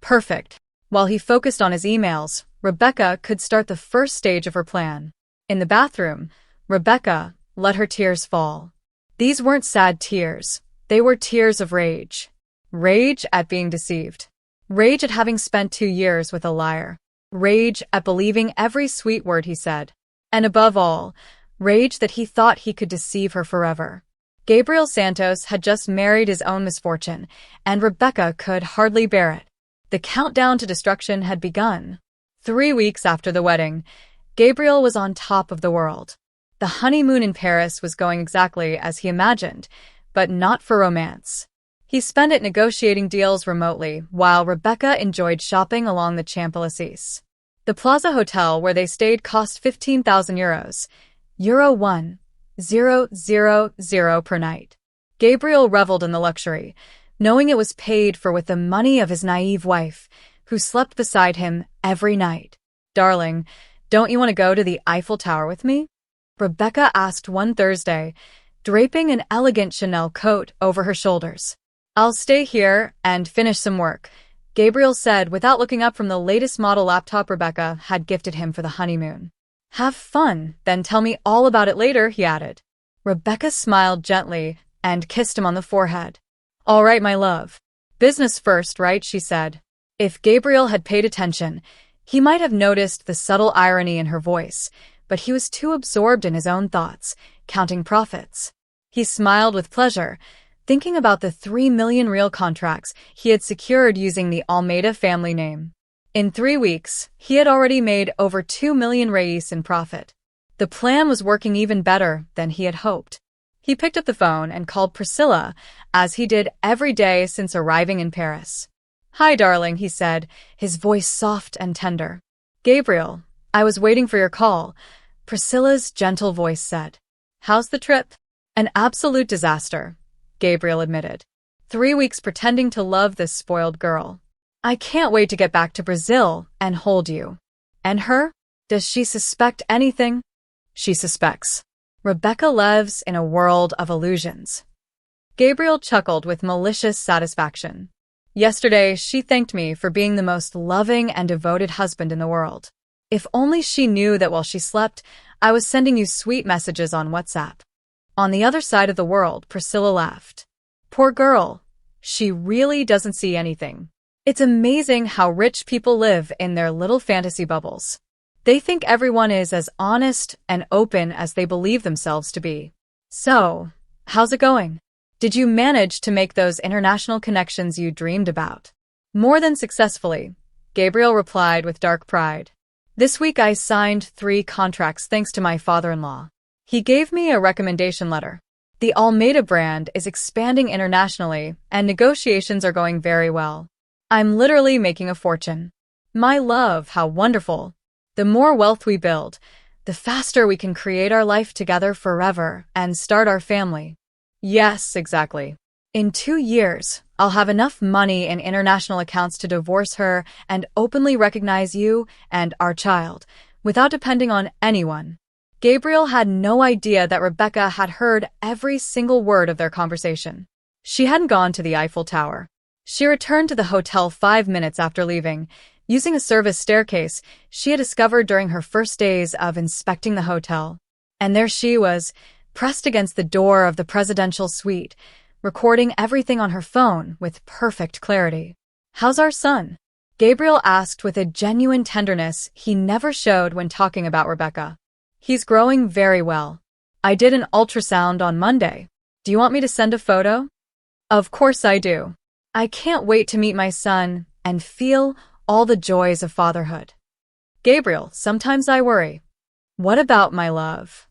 Perfect. While he focused on his emails, Rebecca could start the first stage of her plan. In the bathroom, Rebecca let her tears fall. These weren't sad tears. They were tears of rage. Rage at being deceived. Rage at having spent 2 years with a liar. Rage at believing every sweet word he said. And above all, rage that he thought he could deceive her forever. Gabriel Santos had just married his own misfortune, and Rebecca could hardly bear it. The countdown to destruction had begun. 3 weeks after the wedding, Gabriel was on top of the world. The honeymoon in Paris was going exactly as he imagined, but not for romance. He spent it negotiating deals remotely, while Rebecca enjoyed shopping along the Champs-Élysées. The Plaza Hotel where they stayed cost 15,000 euros, Euro 1,000 per night. Gabriel reveled in the luxury, knowing it was paid for with the money of his naive wife, who slept beside him every night. "Darling, don't you want to go to the Eiffel Tower with me?" Rebecca asked one Thursday, draping an elegant Chanel coat over her shoulders. "I'll stay here and finish some work," Gabriel said without looking up from the latest model laptop Rebecca had gifted him for the honeymoon. "Have fun, then tell me all about it later," he added. Rebecca smiled gently and kissed him on the forehead. "All right, my love. Business first, right?" she said. If Gabriel had paid attention, he might have noticed the subtle irony in her voice, but he was too absorbed in his own thoughts, counting profits. He smiled with pleasure, thinking about the 3 million real contracts he had secured using the Almeida family name. In 3 weeks, he had already made over 2 million reais in profit. The plan was working even better than he had hoped. He picked up the phone and called Priscilla, as he did every day since arriving in Paris. "Hi, darling," he said, his voice soft and tender. "Gabriel, I was waiting for your call," Priscilla's gentle voice said. "How's the trip?" "An absolute disaster," Gabriel admitted. 3 weeks pretending to love this spoiled girl. "I can't wait to get back to Brazil and hold you." "And her? Does she suspect anything?" "She suspects." Rebecca lives in a world of illusions. Gabriel chuckled with malicious satisfaction. "Yesterday, she thanked me for being the most loving and devoted husband in the world. If only she knew that while she slept, I was sending you sweet messages on WhatsApp." On the other side of the world, Priscilla laughed. "Poor girl. She really doesn't see anything. It's amazing how rich people live in their little fantasy bubbles. They think everyone is as honest and open as they believe themselves to be." "So, how's it going? Did you manage to make those international connections you dreamed about?" "More than successfully," Gabriel replied with dark pride. "This week I signed 3 contracts thanks to my father-in-law. He gave me a recommendation letter. The Almeida brand is expanding internationally, and negotiations are going very well. I'm literally making a fortune." "My love, how wonderful. The more wealth we build, the faster we can create our life together forever and start our family." "Yes, exactly. In 2 years, I'll have enough money in international accounts to divorce her and openly recognize you and our child, without depending on anyone." Gabriel had no idea that Rebecca had heard every single word of their conversation. She hadn't gone to the Eiffel Tower. She returned to the hotel 5 minutes after leaving, using a service staircase she had discovered during her first days of inspecting the hotel. And there she was, pressed against the door of the presidential suite, recording everything on her phone with perfect clarity. "How's our son?" Gabriel asked with a genuine tenderness he never showed when talking about Rebecca. "He's growing very well. I did an ultrasound on Monday. Do you want me to send a photo?" "Of course I do. I can't wait to meet my son and feel all the joys of fatherhood." "Gabriel, sometimes I worry. What about my love?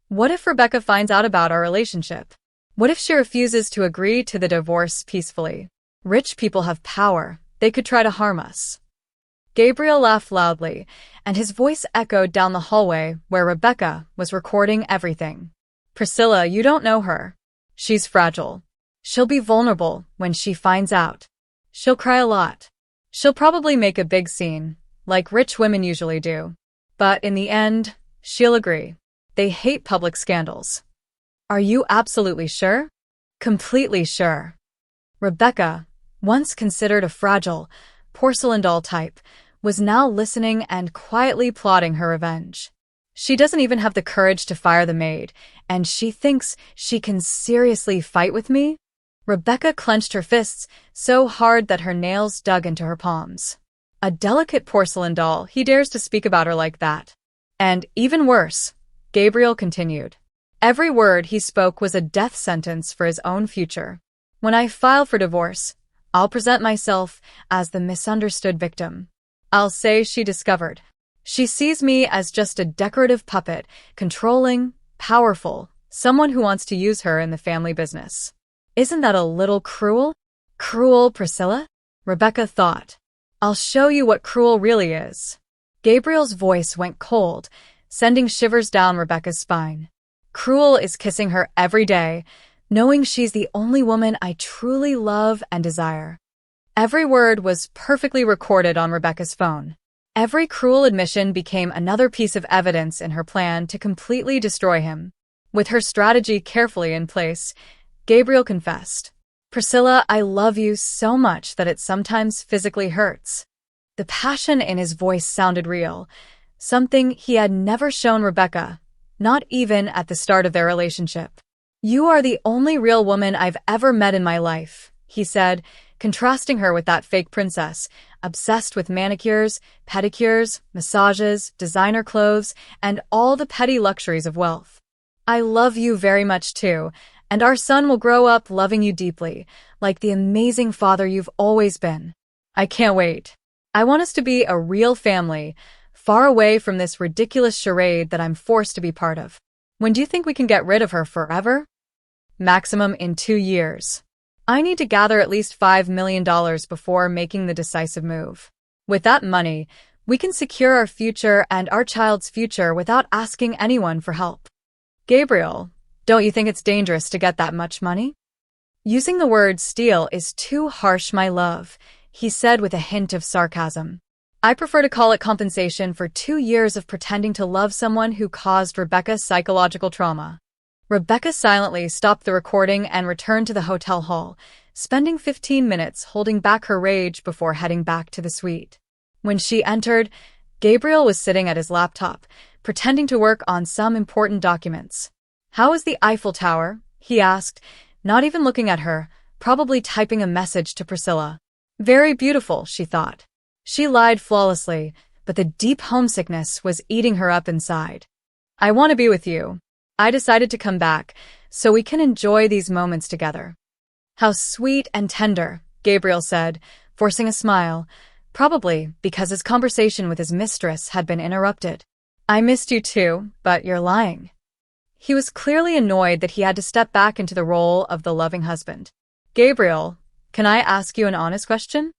What if Rebecca finds out about our relationship? What if she refuses to agree to the divorce peacefully? Rich people have power. They could try to harm us." Gabriel laughed loudly, and his voice echoed down the hallway where Rebecca was recording everything. "Priscilla, you don't know her. She's fragile. She'll be vulnerable when she finds out. She'll cry a lot. She'll probably make a big scene, like rich women usually do. But in the end, she'll agree. They hate public scandals." "Are you absolutely sure?" "Completely sure." Rebecca, once considered a fragile, porcelain doll type, was now listening and quietly plotting her revenge. She doesn't even have the courage to fire the maid, and she thinks she can seriously fight with me? Rebecca clenched her fists so hard that her nails dug into her palms. A delicate porcelain doll, he dares to speak about her like that. And even worse, Gabriel continued. Every word he spoke was a death sentence for his own future. When I file for divorce, I'll present myself as the misunderstood victim. I'll say she discovered. She sees me as just a decorative puppet, controlling, powerful, someone who wants to use her in the family business. Isn't that a little cruel? Cruel, Priscilla? Rebecca thought. I'll show you what cruel really is. Gabriel's voice went cold, sending shivers down Rebecca's spine. Cruel is kissing her every day, knowing she's the only woman I truly love and desire. Every word was perfectly recorded on Rebecca's phone. Every cruel admission became another piece of evidence in her plan to completely destroy him. With her strategy carefully in place, Gabriel confessed, Priscilla, I love you so much that it sometimes physically hurts. The passion in his voice sounded real, something he had never shown Rebecca, not even at the start of their relationship. You are the only real woman I've ever met in my life, he said, contrasting her with that fake princess, obsessed with manicures, pedicures, massages, designer clothes, and all the petty luxuries of wealth. I love you very much too, and our son will grow up loving you deeply, like the amazing father you've always been. I can't wait. I want us to be a real family, far away from this ridiculous charade that I'm forced to be part of. When do you think we can get rid of her forever? Maximum in 2 years. I need to gather at least $5 million before making the decisive move. With that money, we can secure our future and our child's future without asking anyone for help. Gabriel, don't you think it's dangerous to get that much money? Using the word steal is too harsh, my love, he said with a hint of sarcasm. I prefer to call it compensation for 2 years of pretending to love someone who caused Rebecca psychological trauma. Rebecca silently stopped the recording and returned to the hotel hall, spending 15 minutes holding back her rage before heading back to the suite. When she entered, Gabriel was sitting at his laptop, pretending to work on some important documents. How is the Eiffel Tower? He asked, not even looking at her, probably typing a message to Priscilla. Very beautiful, she thought. She lied flawlessly, but the deep homesickness was eating her up inside. I want to be with you. I decided to come back, so we can enjoy these moments together. How sweet and tender, Gabriel said, forcing a smile, probably because his conversation with his mistress had been interrupted. I missed you too, but you're lying. He was clearly annoyed that he had to step back into the role of the loving husband. Gabriel, can I ask you an honest question?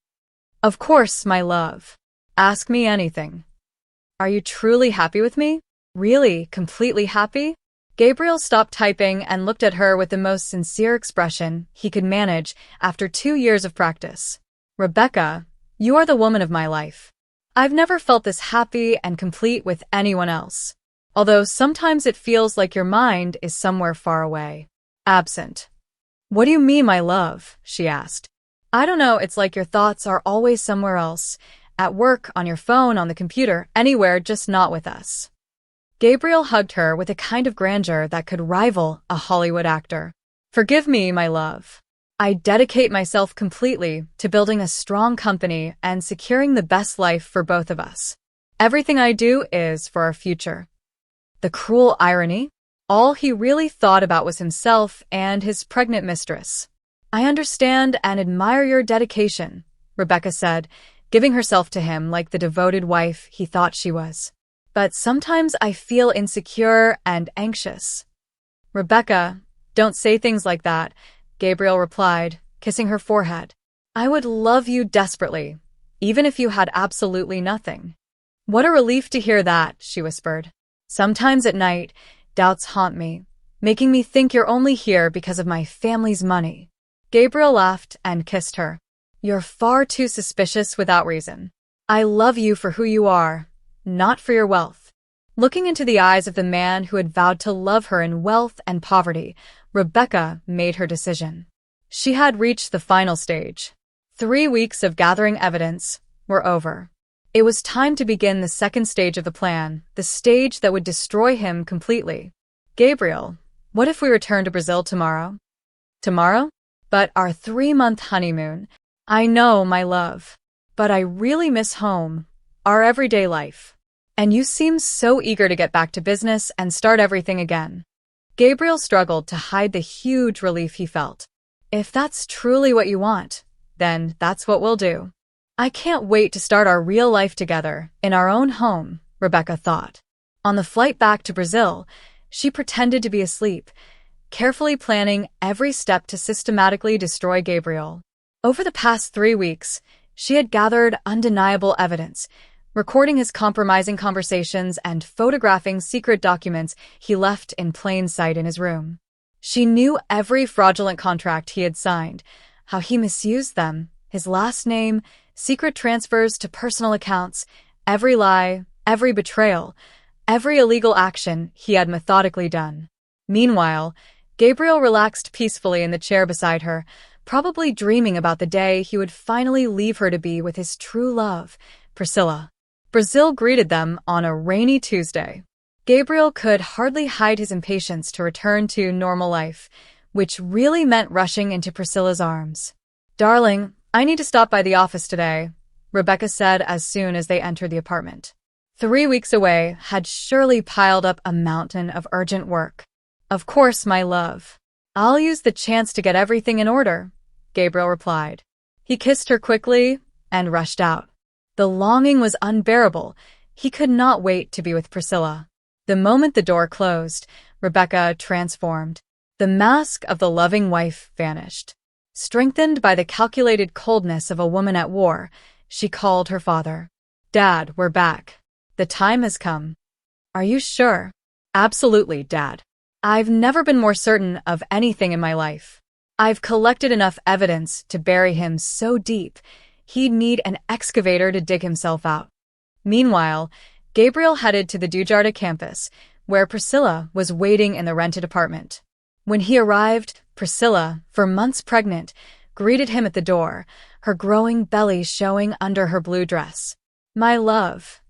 Of course, my love. Ask me anything. Are you truly happy with me? Really, completely happy? Gabriel stopped typing and looked at her with the most sincere expression he could manage after 2 years of practice. Rebecca, you are the woman of my life. I've never felt this happy and complete with anyone else. Although sometimes it feels like your mind is somewhere far away. Absent. What do you mean, my love? She asked. I don't know, it's like your thoughts are always somewhere else. At work, on your phone, on the computer, anywhere, just not with us. Gabriel hugged her with a kind of grandeur that could rival a Hollywood actor. Forgive me, my love. I dedicate myself completely to building a strong company and securing the best life for both of us. Everything I do is for our future. The cruel irony? All he really thought about was himself and his pregnant mistress. I understand and admire your dedication, Rebecca said, giving herself to him like the devoted wife he thought she was. But sometimes I feel insecure and anxious. Rebecca, don't say things like that, Gabriel replied, kissing her forehead. I would love you desperately, even if you had absolutely nothing. What a relief to hear that, she whispered. Sometimes at night, doubts haunt me, making me think you're only here because of my family's money. Gabriel laughed and kissed her. You're far too suspicious without reason. I love you for who you are, not for your wealth. Looking into the eyes of the man who had vowed to love her in wealth and poverty, Rebecca made her decision. She had reached the final stage. 3 weeks of gathering evidence were over. It was time to begin the second stage of the plan, the stage that would destroy him completely. Gabriel, what if we return to Brazil tomorrow? Tomorrow? But our 3-month honeymoon. I know, my love. But I really miss home, our everyday life. And you seem so eager to get back to business and start everything again. Gabriel struggled to hide the huge relief he felt. If that's truly what you want, then that's what we'll do. I can't wait to start our real life together, in our own home, Rebecca thought. On the flight back to Brazil, she pretended to be asleep, carefully planning every step to systematically destroy Gabriel. Over the past 3 weeks, she had gathered undeniable evidence, recording his compromising conversations and photographing secret documents he left in plain sight in his room. She knew every fraudulent contract he had signed, how he misused them, his last name, secret transfers to personal accounts, every lie, every betrayal, every illegal action he had methodically done. Meanwhile, Gabriel relaxed peacefully in the chair beside her, probably dreaming about the day he would finally leave her to be with his true love, Priscilla. Brazil greeted them on a rainy Tuesday. Gabriel could hardly hide his impatience to return to normal life, which really meant rushing into Priscilla's arms. "Darling, I need to stop by the office today," Rebecca said as soon as they entered the apartment. 3 weeks away had surely piled up a mountain of urgent work. "Of course, my love. I'll use the chance to get everything in order," Gabriel replied. He kissed her quickly and rushed out. The longing was unbearable. He could not wait to be with Priscilla. The moment the door closed, Rebecca transformed. The mask of the loving wife vanished. Strengthened by the calculated coldness of a woman at war, she called her father. "Dad, we're back. The time has come." "Are you sure?" "Absolutely, Dad. I've never been more certain of anything in my life. I've collected enough evidence to bury him so deep, he'd need an excavator to dig himself out." Meanwhile, Gabriel headed to the Dujarda campus, where Priscilla was waiting in the rented apartment. When he arrived, Priscilla, for months pregnant, greeted him at the door, her growing belly showing under her blue dress. "My love."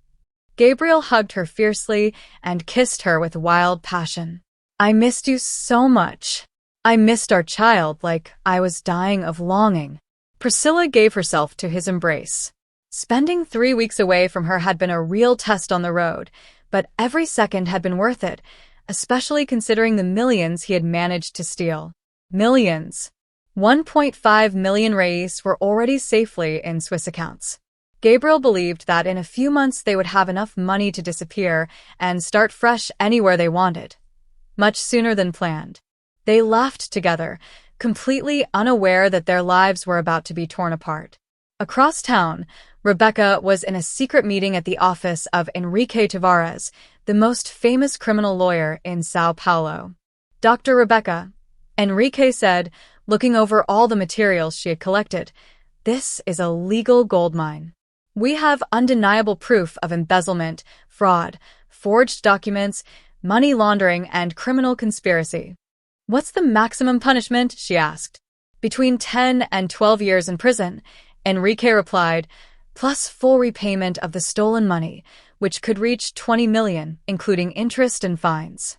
Gabriel hugged her fiercely and kissed her with wild passion. "I missed you so much. I missed our child like I was dying of longing." Priscilla gave herself to his embrace. Spending 3 weeks away from her had been a real test on the road, but every second had been worth it, especially considering the millions he had managed to steal. Millions. 1.5 million reais were already safely in Swiss accounts. Gabriel believed that in a few months they would have enough money to disappear and start fresh anywhere they wanted. Much sooner than planned. They laughed together, completely unaware that their lives were about to be torn apart. Across town, Rebecca was in a secret meeting at the office of Enrique Tavares, the most famous criminal lawyer in São Paulo. "Dr. Rebecca," Enrique said, looking over all the materials she had collected, "this is a legal goldmine. We have undeniable proof of embezzlement, fraud, forged documents, money laundering, and criminal conspiracy." "What's the maximum punishment?" she asked. "Between 10 and 12 years in prison," Enrique replied, "plus full repayment of the stolen money, which could reach 20 million, including interest and fines."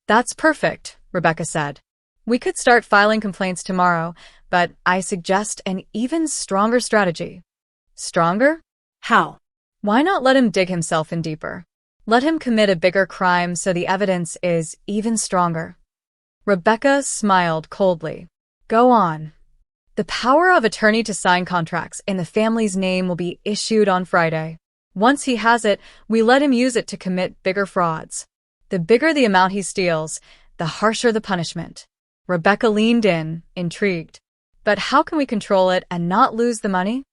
"That's perfect," Rebecca said. "We could start filing complaints tomorrow, but I suggest an even stronger strategy." "Stronger? How? Why not let him dig himself in deeper? Let him commit a bigger crime so the evidence is even stronger." Rebecca smiled coldly. "Go on." "The power of attorney to sign contracts in the family's name will be issued on Friday. Once he has it, we let him use it to commit bigger frauds. The bigger the amount he steals, the harsher the punishment." Rebecca leaned in, intrigued. "But how can we control it and not lose the money?"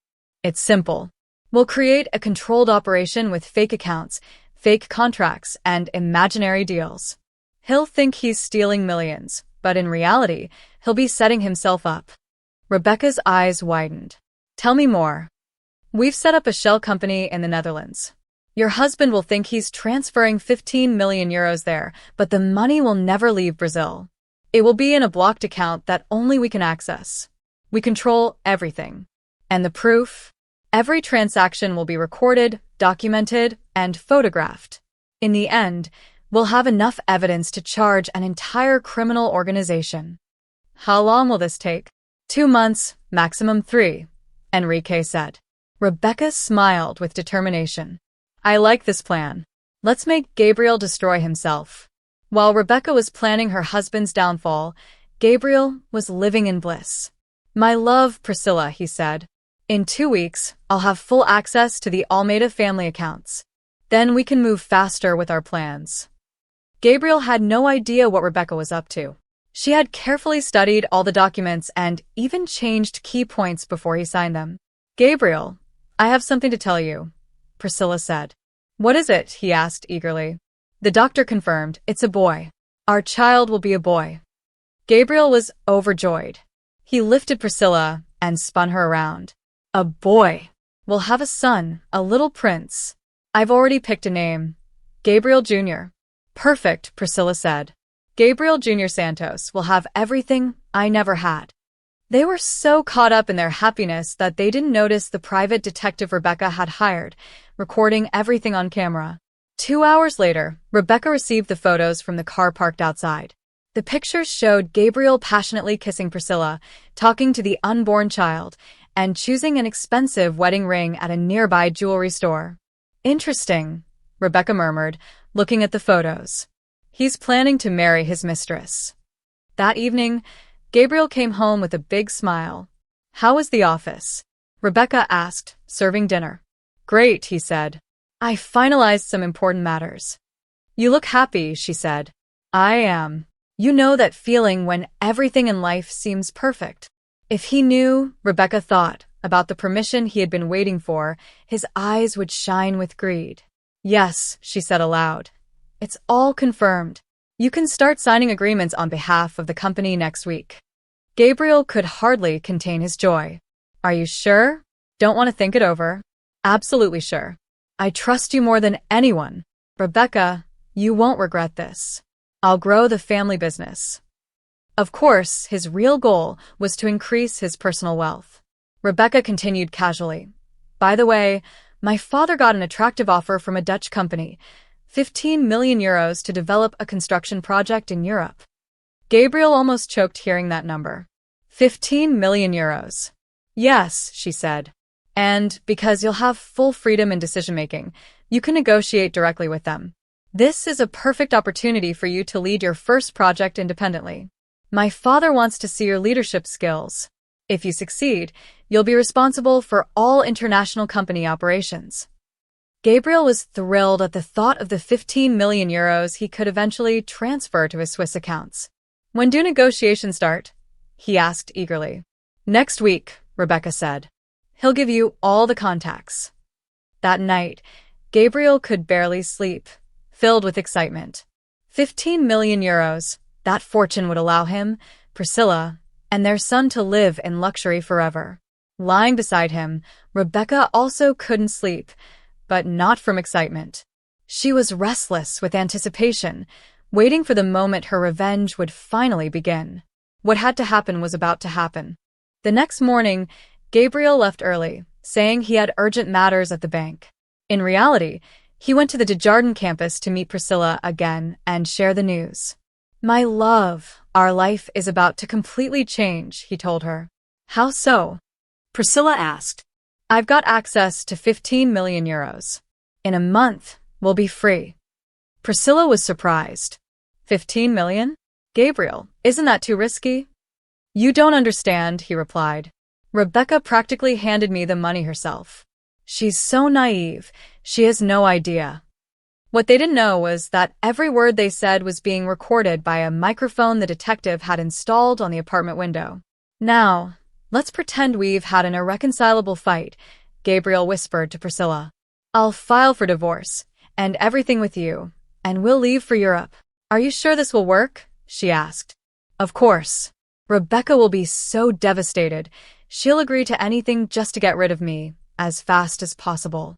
"It's simple. We'll create a controlled operation with fake accounts, fake contracts, and imaginary deals. He'll think he's stealing millions, but in reality, he'll be setting himself up." Rebecca's eyes widened. "Tell me more." "We've set up a shell company in the Netherlands. Your husband will think he's transferring 15 million euros there, but the money will never leave Brazil. It will be in a blocked account that only we can access. We control everything. And the proof? Every transaction will be recorded, documented, and photographed. In the end, we'll have enough evidence to charge an entire criminal organization." "How long will this take?" 2 months, maximum 3, Enrique said. Rebecca smiled with determination. I like this plan. Let's make Gabriel destroy himself. While Rebecca was planning her husband's downfall, Gabriel was living in bliss. My love, Priscilla, he said. In 2 weeks, I'll have full access to the Almeida family accounts. Then we can move faster with our plans. Gabriel had no idea what Rebecca was up to. She had carefully studied all the documents and even changed key points before he signed them. Gabriel, I have something to tell you, Priscilla said. What is it? He asked eagerly. The doctor confirmed, it's a boy. Our child will be a boy. Gabriel was overjoyed. He lifted Priscilla and spun her around. A boy. We'll have a son, a little prince. I've already picked a name. Gabriel Jr. Perfect, Priscilla said. Gabriel Jr. Santos will have everything I never had. They were so caught up in their happiness that they didn't notice the private detective Rebecca had hired, recording everything on camera. 2 hours later, Rebecca received the photos from the car parked outside. The pictures showed Gabriel passionately kissing Priscilla, talking to the unborn child, and choosing an expensive wedding ring at a nearby jewelry store. Interesting, Rebecca murmured, looking at the photos. He's planning to marry his mistress. That evening, Gabriel came home with a big smile. How was the office? Rebecca asked, serving dinner. Great, he said. I finalized some important matters. You look happy, she said. I am. You know that feeling when everything in life seems perfect. If he knew, Rebecca thought, about the permission he had been waiting for, his eyes would shine with greed. Yes, she said aloud. It's all confirmed. You can start signing agreements on behalf of the company next week. Gabriel could hardly contain his joy. Are you sure? Don't want to think it over? Absolutely sure. I trust you more than anyone. Rebecca, you won't regret this. I'll grow the family business. Of course, his real goal was to increase his personal wealth. Rebecca continued casually. By the way, my father got an attractive offer from a Dutch company, 15 million euros to develop a construction project in Europe. Gabriel almost choked hearing that number. 15 million euros. Yes, she said. And because you'll have full freedom in decision-making, you can negotiate directly with them. This is a perfect opportunity for you to lead your first project independently. My father wants to see your leadership skills. If you succeed, you'll be responsible for all international company operations. Gabriel was thrilled at the thought of the 15 million euros he could eventually transfer to his Swiss accounts. When do negotiations start? He asked eagerly. Next week, Rebecca said. He'll give you all the contacts. That night, Gabriel could barely sleep, filled with excitement. 15 million euros, that fortune would allow him, Priscilla, and their son to live in luxury forever. Lying beside him, Rebecca also couldn't sleep, but not from excitement. She was restless with anticipation, waiting for the moment her revenge would finally begin. What had to happen was about to happen. The next morning, Gabriel left early, saying he had urgent matters at the bank. In reality, he went to the Desjardins campus to meet Priscilla again and share the news. My love, our life is about to completely change, he told her. How so? Priscilla asked. I've got access to 15 million euros. In a month, we'll be free. Priscilla was surprised. 15 million? Gabriel, isn't that too risky? You don't understand, he replied. Rebecca practically handed me the money herself. She's so naive, she has no idea. What they didn't know was that every word they said was being recorded by a microphone the detective had installed on the apartment window. Now, let's pretend we've had an irreconcilable fight, Gabriel whispered to Priscilla. I'll file for divorce, and everything with you, and we'll leave for Europe. Are you sure this will work? She asked. Of course. Rebecca will be so devastated. She'll agree to anything just to get rid of me, as fast as possible.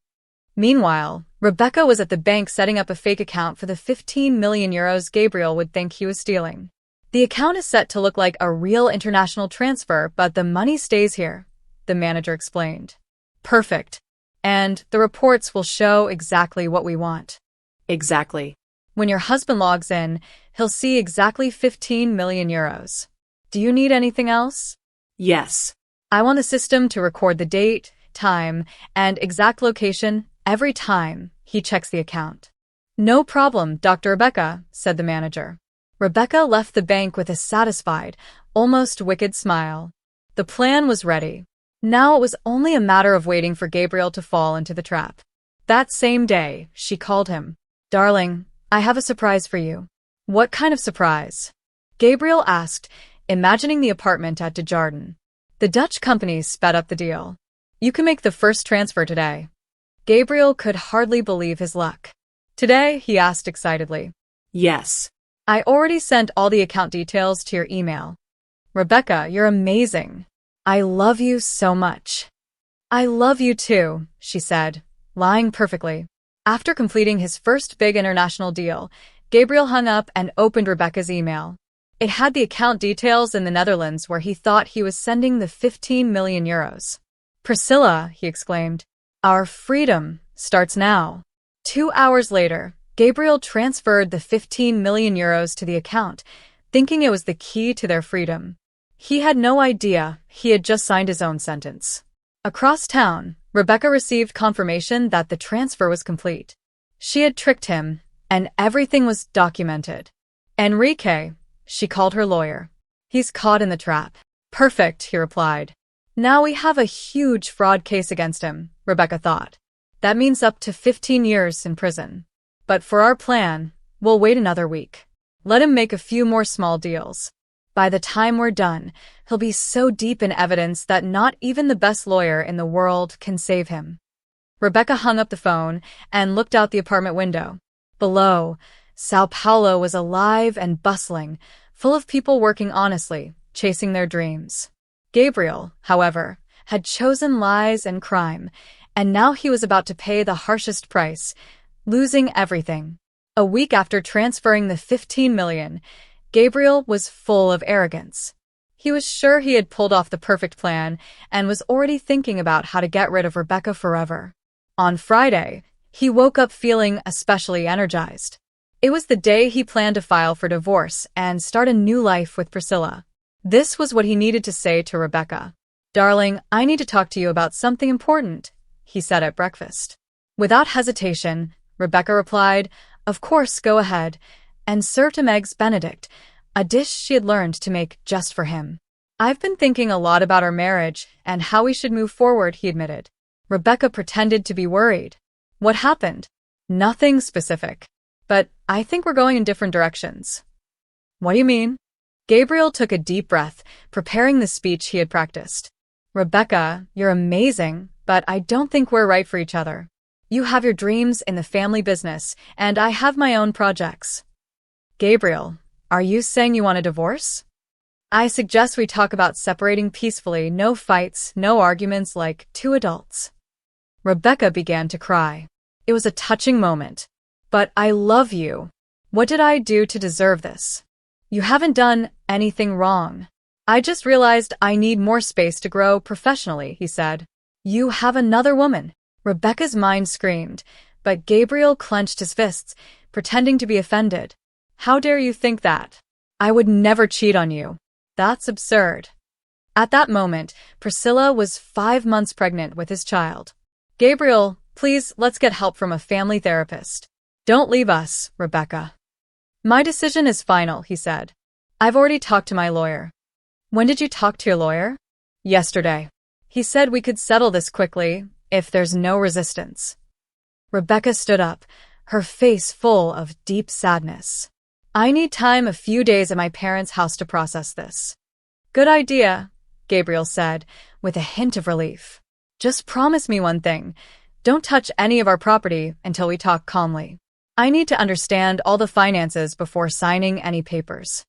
Meanwhile, Rebecca was at the bank setting up a fake account for the 15 million euros Gabriel would think he was stealing. The account is set to look like a real international transfer, but the money stays here, the manager explained. Perfect. And the reports will show exactly what we want. Exactly. When your husband logs in, he'll see exactly 15 million euros. Do you need anything else? Yes. I want the system to record the date, time, and exact location every time He checks the account. No problem, Dr. Rebecca, said the manager. Rebecca left the bank with a satisfied, almost wicked smile. The plan was ready. Now it was only a matter of waiting for Gabriel to fall into the trap. That same day, she called him. Darling, I have a surprise for you. What kind of surprise? Gabriel asked, imagining the apartment at Desjardins. The Dutch company sped up the deal. You can make the first transfer today. Gabriel could hardly believe his luck. Today, he asked excitedly. Yes. I already sent all the account details to your email. Rebecca, you're amazing. I love you so much. I love you too, she said, lying perfectly. After completing his first big international deal, Gabriel hung up and opened Rebecca's email. It had the account details in the Netherlands where he thought he was sending the 15 million euros. Priscilla, he exclaimed. Our freedom starts now. 2 hours later, Gabriel transferred the 15 million euros to the account, thinking it was the key to their freedom. He had no idea he had just signed his own sentence. Across town, Rebecca received confirmation that the transfer was complete. She had tricked him, and everything was documented. Enrique, she called her lawyer. He's caught in the trap. Perfect, he replied. Now we have a huge fraud case against him, Rebecca thought. That means up to 15 years in prison. But for our plan, we'll wait another week. Let him make a few more small deals. By the time we're done, he'll be so deep in evidence that not even the best lawyer in the world can save him. Rebecca hung up the phone and looked out the apartment window. Below, Sao Paulo was alive and bustling, full of people working honestly, chasing their dreams. Gabriel, however, had chosen lies and crime, and now he was about to pay the harshest price, losing everything. A week after transferring the 15 million, Gabriel was full of arrogance. He was sure he had pulled off the perfect plan and was already thinking about how to get rid of Rebecca forever. On Friday, he woke up feeling especially energized. It was the day he planned to file for divorce and start a new life with Priscilla. This was what he needed to say to Rebecca. Darling, I need to talk to you about something important, he said at breakfast. Without hesitation, Rebecca replied, Of course, go ahead, and served him eggs Benedict, a dish she had learned to make just for him. I've been thinking a lot about our marriage and how we should move forward, he admitted. Rebecca pretended to be worried. What happened? Nothing specific. But I think we're going in different directions. What do you mean? Gabriel took a deep breath, preparing the speech he had practiced. Rebecca, you're amazing, but I don't think we're right for each other. You have your dreams in the family business, and I have my own projects. Gabriel, are you saying you want a divorce? I suggest we talk about separating peacefully, no fights, no arguments, like two adults. Rebecca began to cry. It was a touching moment. But I love you. What did I do to deserve this? You haven't done anything wrong. I just realized I need more space to grow professionally, he said. You have another woman. Rebecca's mind screamed, but Gabriel clenched his fists, pretending to be offended. How dare you think that? I would never cheat on you. That's absurd. At that moment, Priscilla was 5 months pregnant with his child. Gabriel, please, let's get help from a family therapist. Don't leave us, Rebecca. My decision is final, he said. I've already talked to my lawyer. When did you talk to your lawyer? Yesterday. He said we could settle this quickly, if there's no resistance. Rebecca stood up, her face full of deep sadness. I need time, a few days at my parents' house to process this. Good idea, Gabriel said, with a hint of relief. Just promise me one thing. Don't touch any of our property until we talk calmly. I need to understand all the finances before signing any papers.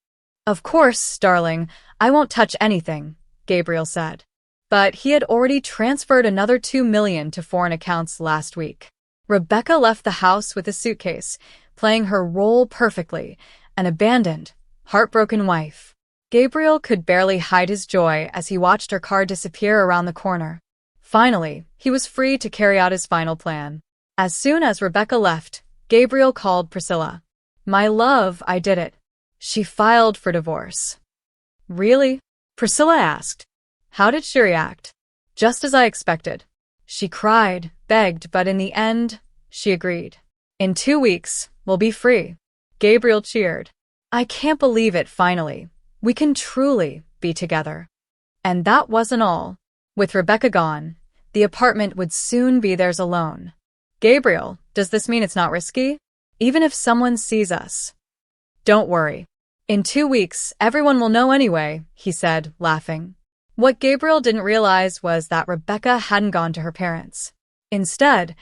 Of course, darling, I won't touch anything, Gabriel said. But he had already transferred another 2 million to foreign accounts last week. Rebecca left the house with a suitcase, playing her role perfectly, an abandoned, heartbroken wife. Gabriel could barely hide his joy as he watched her car disappear around the corner. Finally, he was free to carry out his final plan. As soon as Rebecca left, Gabriel called Priscilla. My love, I did it. She filed for divorce. Really? Priscilla asked. How did she react? Just as I expected. She cried, begged, but in the end, she agreed. In 2 weeks, we'll be free. Gabriel cheered. I can't believe it, finally. We can truly be together. And that wasn't all. With Rebecca gone, the apartment would soon be theirs alone. Gabriel, does this mean it's not risky? Even if someone sees us? Don't worry. In 2 weeks, everyone will know anyway, he said, laughing. What Gabriel didn't realize was that Rebecca hadn't gone to her parents. Instead,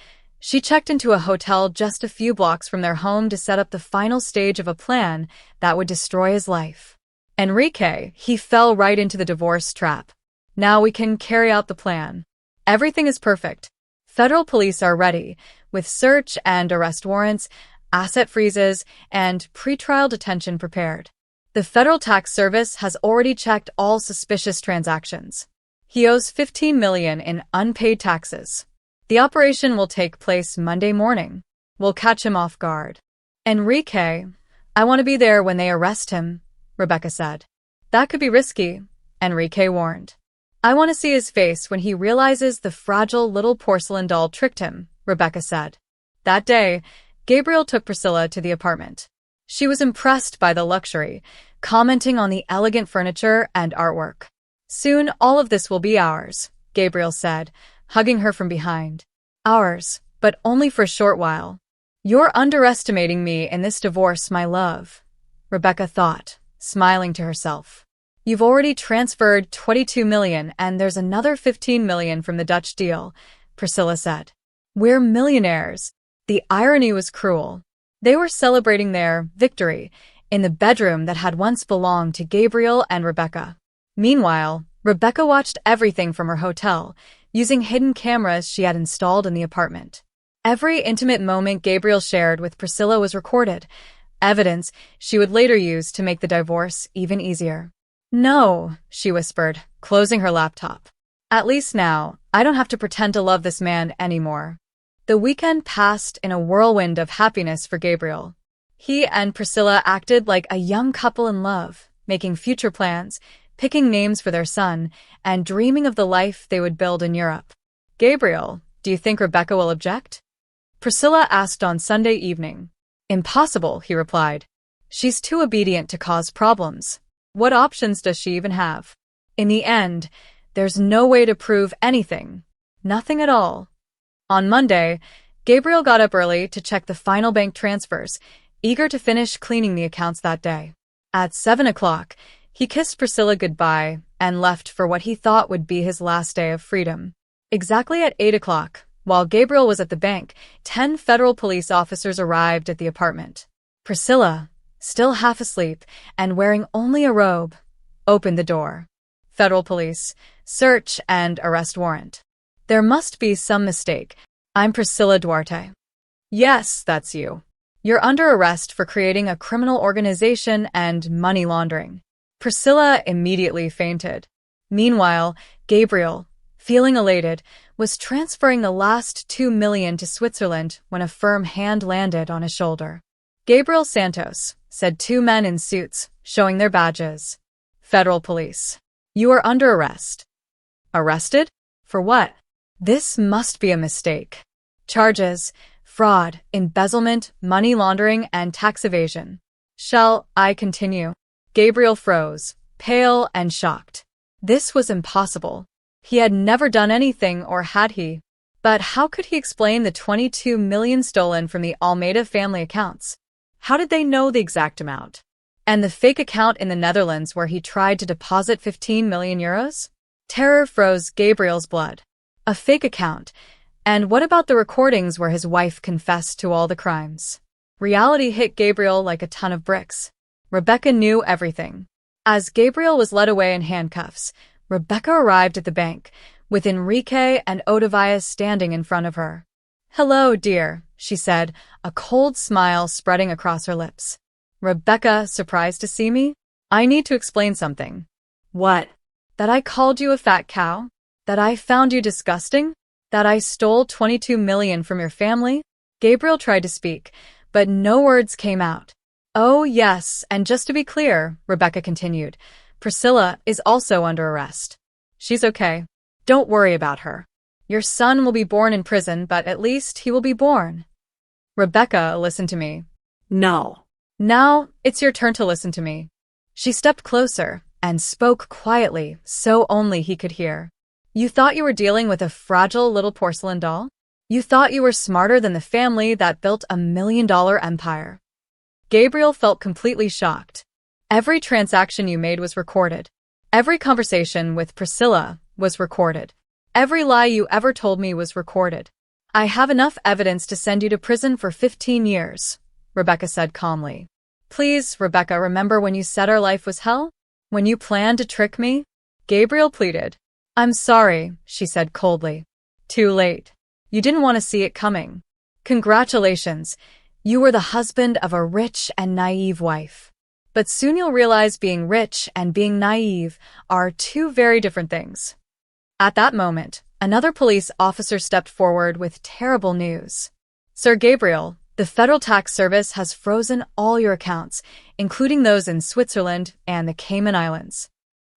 she checked into a hotel just a few blocks from their home to set up the final stage of a plan that would destroy his life. Enrique, he fell right into the divorce trap. Now we can carry out the plan. Everything is perfect. Federal police are ready, with search and arrest warrants, asset freezes, and pretrial detention prepared. The Federal Tax Service has already checked all suspicious transactions. He owes $15 million in unpaid taxes. The operation will take place Monday morning. We'll catch him off guard. Enrique, I want to be there when they arrest him, Rebecca said. That could be risky, Enrique warned. I want to see his face when he realizes the fragile little porcelain doll tricked him, Rebecca said. That day, Gabriel took Priscilla to the apartment. She was impressed by the luxury, commenting on the elegant furniture and artwork. Soon all of this will be ours, Gabriel said, hugging her from behind. Ours, but only for a short while. You're underestimating me in this divorce, my love, Rebecca thought, smiling to herself. You've already transferred $22 million and there's another $15 million from the Dutch deal, Priscilla said. We're millionaires. The irony was cruel. They were celebrating their victory in the bedroom that had once belonged to Gabriel and Rebecca. Meanwhile, Rebecca watched everything from her hotel, using hidden cameras she had installed in the apartment. Every intimate moment Gabriel shared with Priscilla was recorded, evidence she would later use to make the divorce even easier. No, she whispered, closing her laptop. At least now, I don't have to pretend to love this man anymore. The weekend passed in a whirlwind of happiness for Gabriel. He and Priscilla acted like a young couple in love, making future plans, picking names for their son, and dreaming of the life they would build in Europe. Gabriel, do you think Rebecca will object? Priscilla asked on Sunday evening. Impossible, he replied. She's too obedient to cause problems. What options does she even have? In the end, there's no way to prove anything. Nothing at all. On Monday, Gabriel got up early to check the final bank transfers, eager to finish cleaning the accounts that day. At 7 o'clock, he kissed Priscilla goodbye and left for what he thought would be his last day of freedom. Exactly at 8 o'clock, while Gabriel was at the bank, 10 federal police officers arrived at the apartment. Priscilla, still half asleep and wearing only a robe, opened the door. Federal police, search and arrest warrant. There must be some mistake. I'm Priscilla Duarte. Yes, that's you. You're under arrest for creating a criminal organization and money laundering. Priscilla immediately fainted. Meanwhile, Gabriel, feeling elated, was transferring the last $2 million to Switzerland when a firm hand landed on his shoulder. Gabriel Santos, said 2 men in suits, showing their badges. Federal police. You are under arrest. Arrested? For what? This must be a mistake. Charges: fraud, embezzlement, money laundering, and tax evasion. Shall I continue? Gabriel froze, pale and shocked. This was impossible. He had never done anything, or had he? But how could he explain the $22 million stolen from the Almeida family accounts? How did they know the exact amount? And the fake account in the Netherlands where he tried to deposit 15 million euros? Terror froze Gabriel's blood. A fake account. And what about the recordings where his wife confessed to all the crimes? Reality hit Gabriel like a ton of bricks. Rebecca knew everything. As Gabriel was led away in handcuffs, Rebecca arrived at the bank, with Enrique and Odavias standing in front of her. Hello, dear, she said, a cold smile spreading across her lips. Rebecca, surprised to see me? I need to explain something. What? That I called you a fat cow? That I found you disgusting? That I stole 22 million from your family? Gabriel tried to speak, but no words came out. Oh, yes, and just to be clear, Rebecca continued, Priscilla is also under arrest. She's okay. Don't worry about her. Your son will be born in prison, but at least he will be born. Rebecca, listen to me. No. Now, it's your turn to listen to me. She stepped closer and spoke quietly so only he could hear. You thought you were dealing with a fragile little porcelain doll? You thought you were smarter than the family that built $1 million empire. Gabriel felt completely shocked. Every transaction you made was recorded. Every conversation with Priscilla was recorded. Every lie you ever told me was recorded. I have enough evidence to send you to prison for 15 years, Rebecca said calmly. Please, Rebecca, remember when you said our life was hell? When you planned to trick me? Gabriel pleaded. I'm sorry, she said coldly. Too late. You didn't want to see it coming. Congratulations. You were the husband of a rich and naive wife. But soon you'll realize being rich and being naive are two very different things. At that moment, another police officer stepped forward with terrible news. Sir Gabriel, the Federal Tax Service has frozen all your accounts, including those in Switzerland and the Cayman Islands.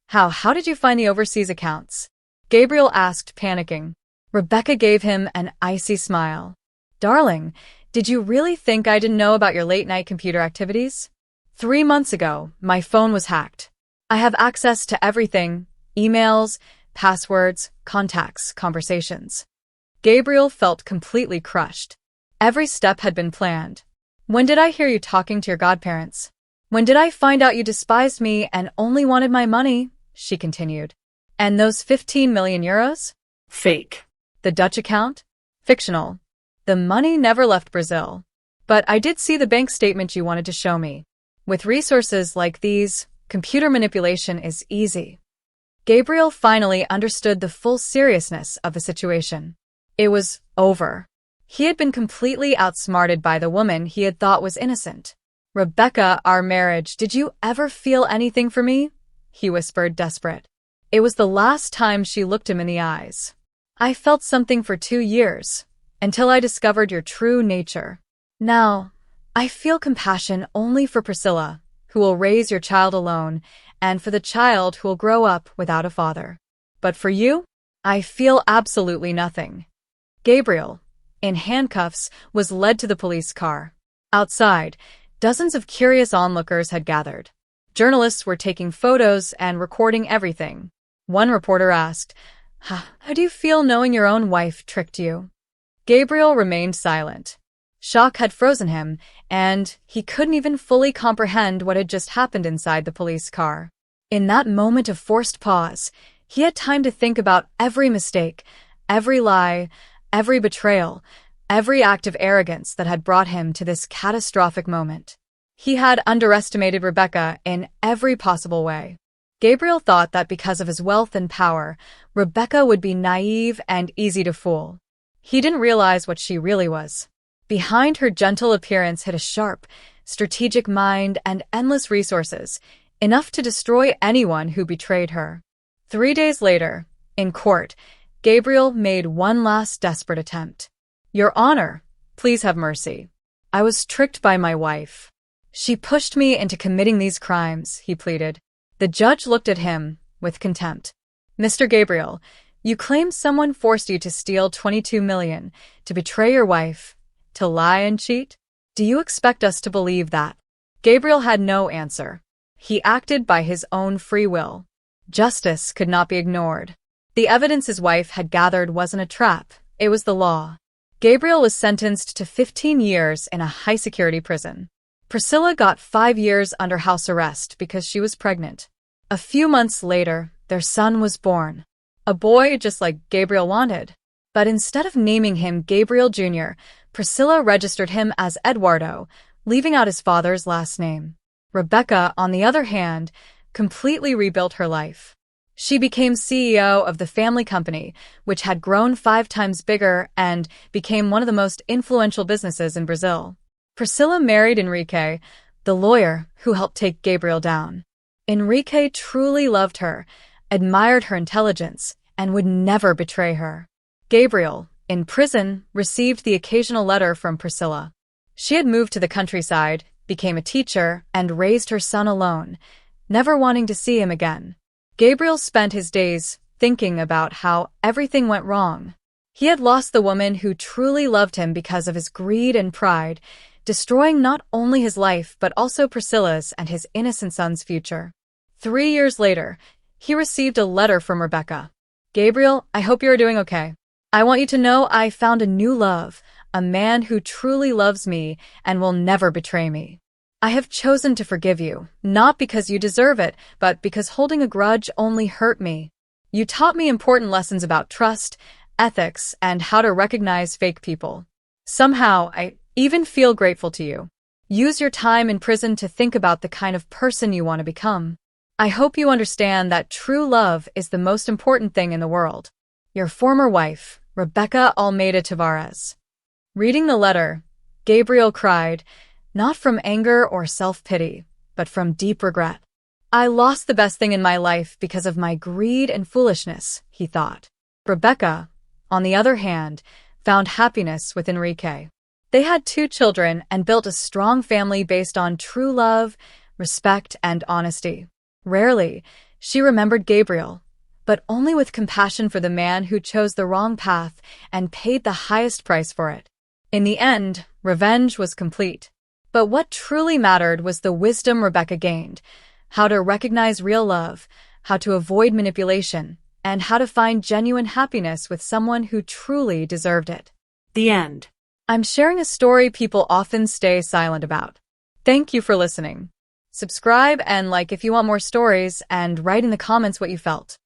How did you find the overseas accounts? Gabriel asked, panicking. Rebecca gave him an icy smile. Darling, did you really think I didn't know about your late-night computer activities? 3 months ago, my phone was hacked. I have access to everything, emails, passwords, contacts, conversations. Gabriel felt completely crushed. Every step had been planned. When did I hear you talking to your godparents? When did I find out you despised me and only wanted my money? She continued. And those 15 million euros? Fake. The Dutch account? Fictional. The money never left Brazil. But I did see the bank statement you wanted to show me. With resources like these, computer manipulation is easy. Gabriel finally understood the full seriousness of the situation. It was over. He had been completely outsmarted by the woman he had thought was innocent. Rebecca, our marriage, did you ever feel anything for me? He whispered, desperate. It was the last time she looked him in the eyes. I felt something for 2 years, until I discovered your true nature. Now, I feel compassion only for Priscilla, who will raise your child alone, and for the child who will grow up without a father. But for you, I feel absolutely nothing. Gabriel, in handcuffs, was led to the police car. Outside, dozens of curious onlookers had gathered. Journalists were taking photos and recording everything. One reporter asked, How do you feel knowing your own wife tricked you? Gabriel remained silent. Shock had frozen him, and he couldn't even fully comprehend what had just happened inside the police car. In that moment of forced pause, he had time to think about every mistake, every lie, every betrayal, every act of arrogance that had brought him to this catastrophic moment. He had underestimated Rebecca in every possible way. Gabriel thought that because of his wealth and power, Rebecca would be naive and easy to fool. He didn't realize what she really was. Behind her gentle appearance hid a sharp, strategic mind and endless resources, enough to destroy anyone who betrayed her. 3 days later, in court, Gabriel made one last desperate attempt. Your Honor, please have mercy. I was tricked by my wife. She pushed me into committing these crimes, he pleaded. The judge looked at him with contempt. Mr. Gabriel, you claim someone forced you to steal 22 million, to betray your wife, to lie and cheat? Do you expect us to believe that? Gabriel had no answer. He acted by his own free will. Justice could not be ignored. The evidence his wife had gathered wasn't a trap, it was the law. Gabriel was sentenced to 15 years in a high-security prison. Priscilla got 5 years under house arrest because she was pregnant. A few months later, their son was born. A boy just like Gabriel wanted. But instead of naming him Gabriel Jr., Priscilla registered him as Eduardo, leaving out his father's last name. Rebecca, on the other hand, completely rebuilt her life. She became CEO of the family company, which had grown 5 times bigger and became one of the most influential businesses in Brazil. Priscilla married Enrique, the lawyer who helped take Gabriel down. Enrique truly loved her, admired her intelligence, and would never betray her. Gabriel, in prison, received the occasional letter from Priscilla. She had moved to the countryside, became a teacher, and raised her son alone, never wanting to see him again. Gabriel spent his days thinking about how everything went wrong. He had lost the woman who truly loved him because of his greed and pride, destroying not only his life but also Priscilla's and his innocent son's future. 3 years later, he received a letter from Rebecca. "Gabriel, I hope you are doing okay. I want you to know I found a new love, a man who truly loves me and will never betray me. I have chosen to forgive you, not because you deserve it, but because holding a grudge only hurt me. You taught me important lessons about trust, ethics, and how to recognize fake people. Somehow, I even feel grateful to you. Use your time in prison to think about the kind of person you want to become. I hope you understand that true love is the most important thing in the world. Your former wife, Rebecca Almeida Tavares." Reading the letter, Gabriel cried, not from anger or self-pity, but from deep regret. "I lost the best thing in my life because of my greed and foolishness," he thought. Rebecca, on the other hand, found happiness with Enrique. They had 2 children and built a strong family based on true love, respect, and honesty. Rarely, she remembered Gabriel, but only with compassion for the man who chose the wrong path and paid the highest price for it. In the end, revenge was complete. But what truly mattered was the wisdom Rebecca gained, how to recognize real love, how to avoid manipulation, and how to find genuine happiness with someone who truly deserved it. The end. I'm sharing a story people often stay silent about. Thank you for listening. Subscribe and like if you want more stories, and write in the comments what you felt.